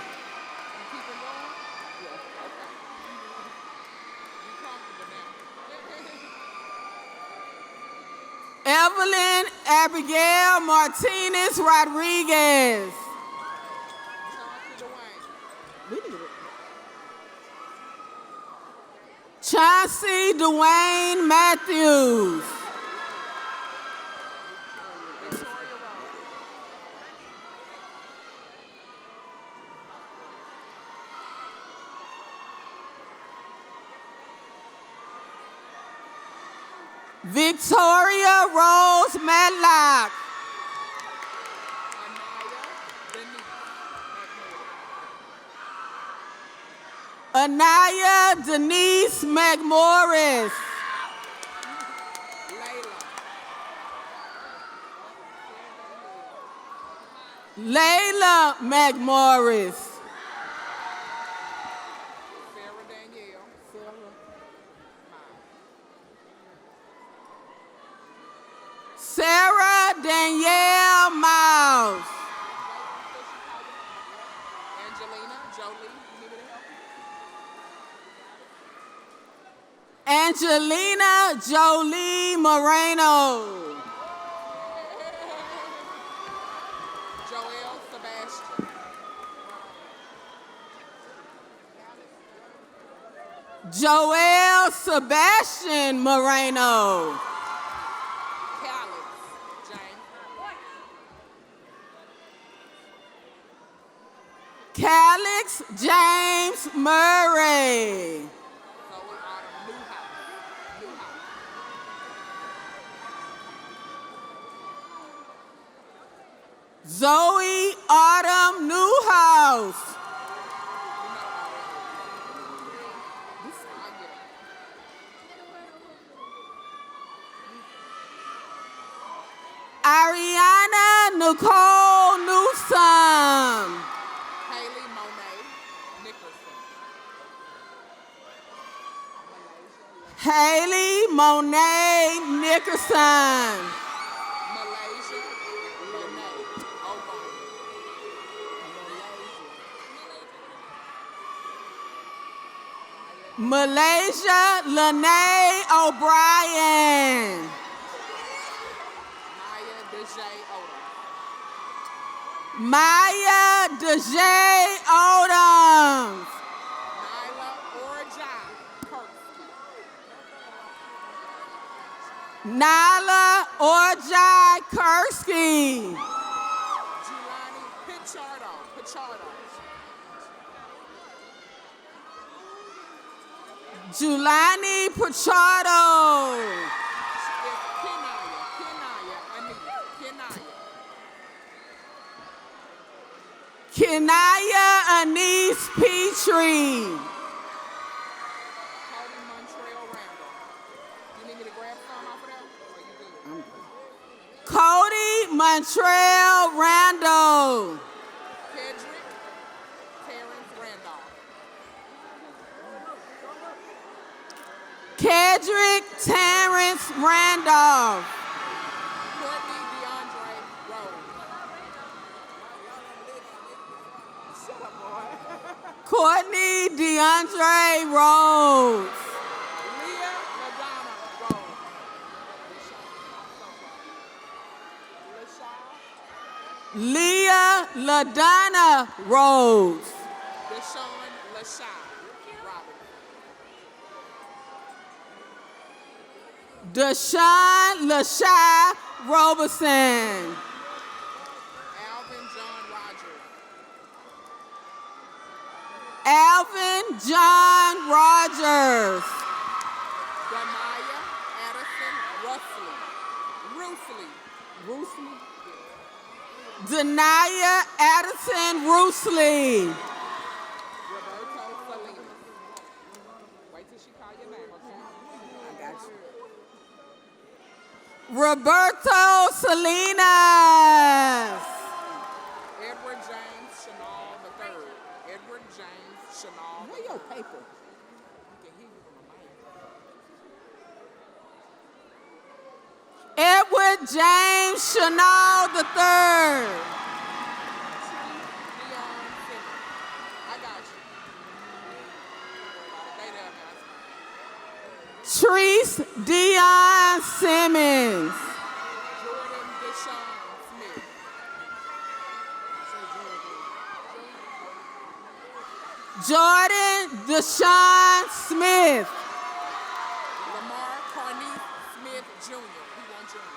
Evelyn Abigail Martinez Rodriguez. Chauncey Dwayne Matthews. Victoria Rose Medlock. Anaya Denise McMorris. Layla McMorris. Sarah Danielle. Angelina Jolie Moreno. Joel Sebastian. Joel Sebastian Moreno. Calix James. Calix James Murray. Zoe Autumn Newhouse. Zoe Autumn Newhouse. Ariana Nicole Newsome. Haley Monet Nicholson. Haley Monet Nickerson. Malaysia Lene O'Brien. Malaysia Lene O'Brien. Maya DeJay Odom. Maya DeJay Odom. Nyla Orjai Kirksey. Nyla Orjai Kursky. Jelani Pichardo. Julani Pichardo. Kenaya Anise Petrie. Cody Montreal Randall. You need me to grab some off of there? Or you good? Cody Montreal Randall. Kedrick Terrence Randolph. Kedrick Terrence Randolph. Courtney DeAndre Rose. Shut up, boy. Courtney DeAndre Rose. Leah Madonna Rose. Leah LaDonna Rose. Deshaun Lashai Robinson. Deshaun Lashai Roberson. Alvin John Rogers. Alvin John Rogers. Damaya Addison Rusley. Denaya Addison Roosley. Roberto Salinas. Wait till she call your name, okay? I got you. Roberto Salinas. Edward James Chanel III. Edward James Chanel. Where your paper? I can hear you from the mic. Edward James Chanel III. Dion Simmons. I got you. They there, guys. Treese Dion Simmons. Jordan Deshaun Smith. Jordan Deshaun Smith. Lamar Carney Smith Jr. He won Jr.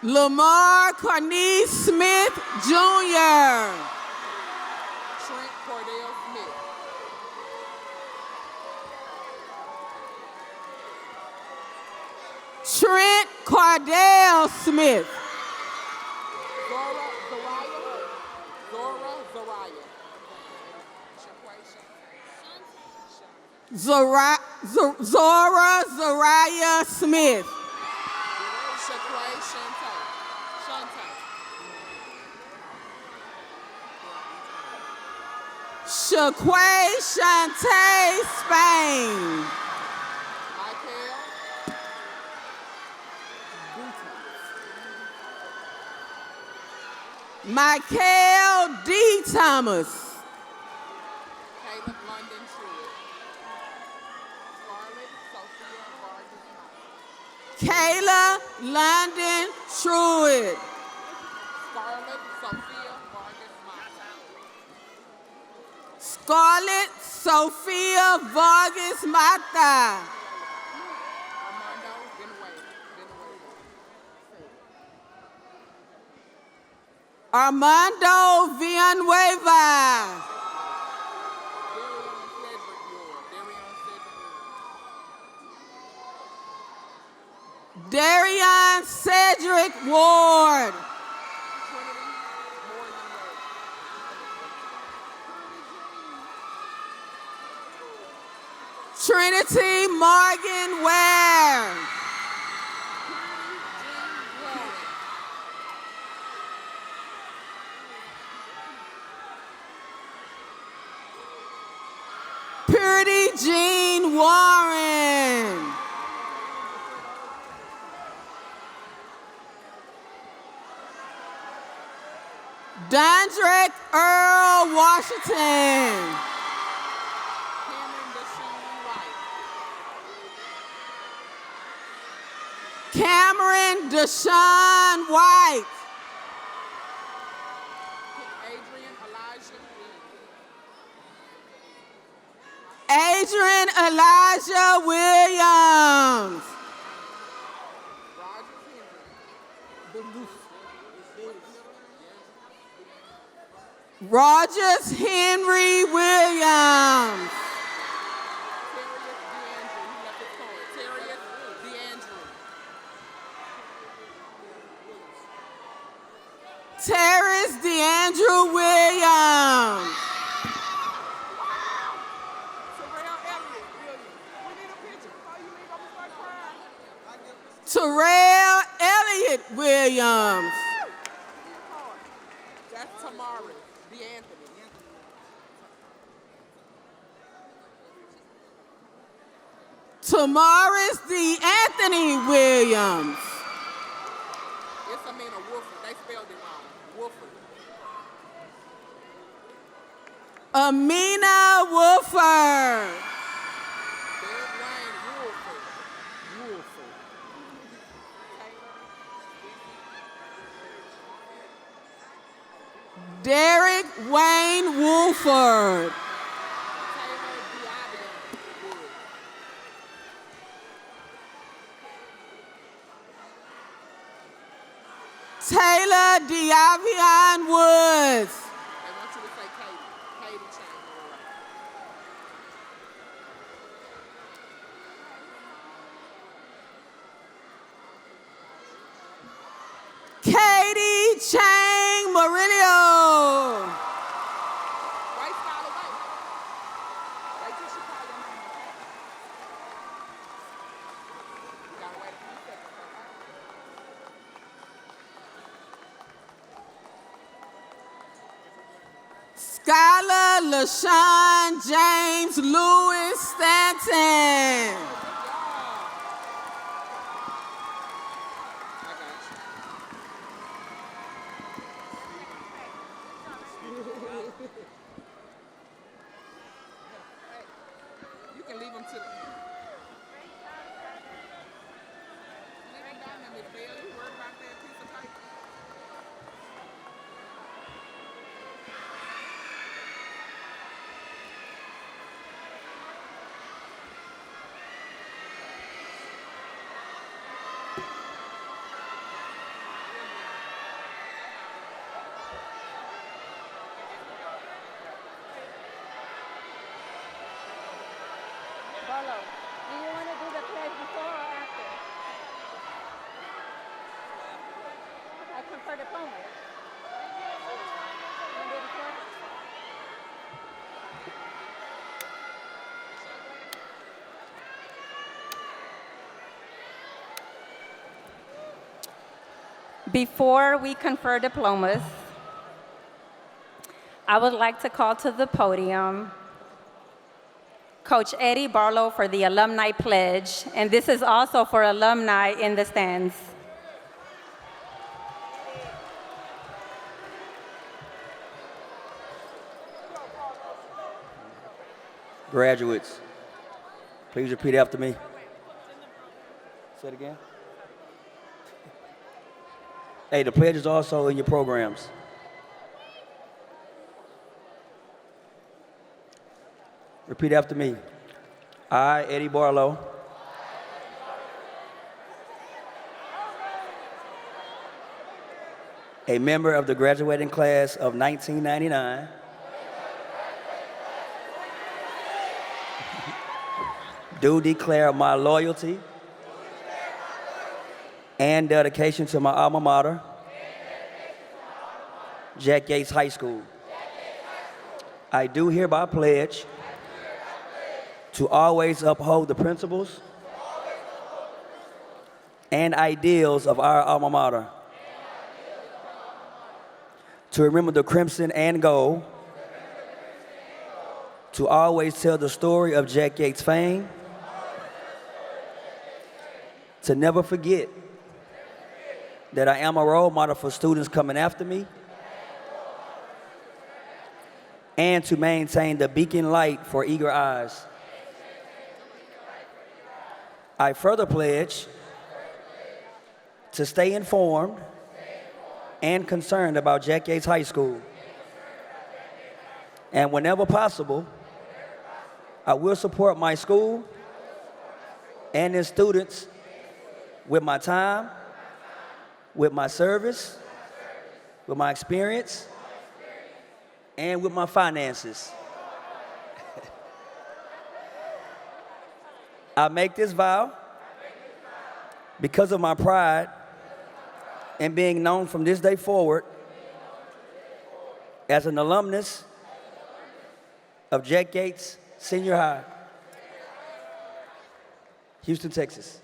Lamar Carney Smith Jr. Trent Cordell Smith. Trent Cardell Smith. Zora Zariah. Zora Zariah Smith. Shaquay Shante. Shaquay Shante Spain. Michael D. Thomas. Caleb London Truitt. Kayla London Truitt. Scarlett Sophia Vargas Mata. Scarlett Sophia Vargas Mata. Armando Villanueva. Darion Cedric Ward. Trinity Morgan Ware. Purity Jean Warren. Dondrick Earl Washington. Cameron Deshaun White. Adrian Elijah Williams. Rogers Henry Williams. Terrence DeAndrew Williams. Terrell Elliott Williams. That's Tamara DeAnthony. Tamaris DeAnthony Williams. It's Amina Wolford. They spelled it wrong. Wolford. Amina Wolford. Derek Wayne Wolford. Taylor Diavion Woods. They want you to say Katie. Katie changed it around. Katie Chang Murillo. Wait, Skylar, wait. Wait till she call your name, okay? You gotta wait a few seconds, okay? Skylar LaShawn James Lewis Stanton. You can leave them to the end. Leave them down there, Miss Bell. You worried about that piece of paper? Barlow, do you want to do the pledge before or after? I confer diploma. You want to do it before? Before we confer diplomas, I would like to call to the podium Coach Eddie Barlow for the Alumni Pledge, and this is also for alumni in the stands. Graduates, please repeat after me. Say it again. Hey, the pledge is also in your programs. Repeat after me. I, Eddie Barlow, a member of the graduating class of 1999, do declare my loyalty and dedication to my alma mater, Jack Yates High School. I do hereby pledge to always uphold the principles and ideals of our alma mater, to remember the crimson and gold, to always tell the story of Jack Yates' fame, to never forget that I am a role model for students coming after me, and to maintain the beacon light for eager eyes. I further pledge to stay informed and concerned about Jack Yates High School. And whenever possible, I will support my school and its students with my time, with my service, with my experience, and with my finances. I make this vow because of my pride in being known from this day forward as an alumnus of Jack Yates Senior High, Houston, Texas.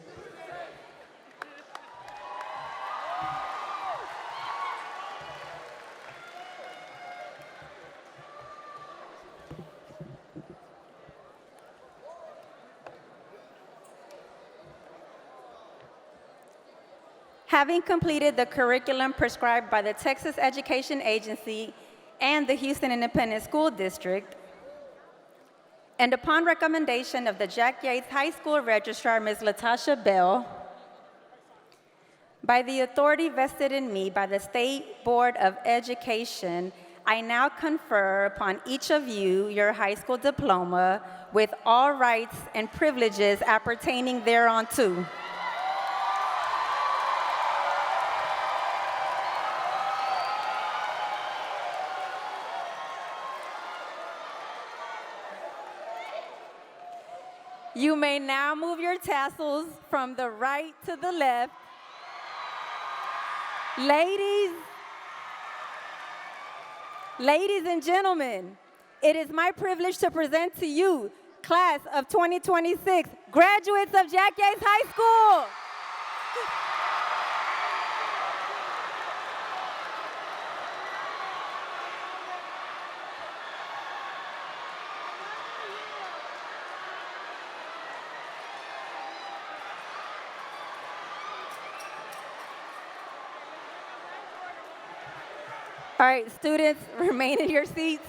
Having completed the curriculum prescribed by the Texas Education Agency and the Houston Independent School District, and upon recommendation of the Jack Yates High School Registrar, Ms. Latasha Bell, by the authority vested in me by the State Board of Education, I now confer upon each of you your high school diploma with all rights and privileges appertaining thereunto. You may now move your tassels from the right to the left. Ladies and gentlemen, it is my privilege to present to you, class of 2026, graduates of Jack Yates High School. All right, students, remain in your seats.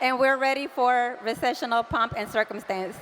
And we're ready for recessional pomp and circumstance.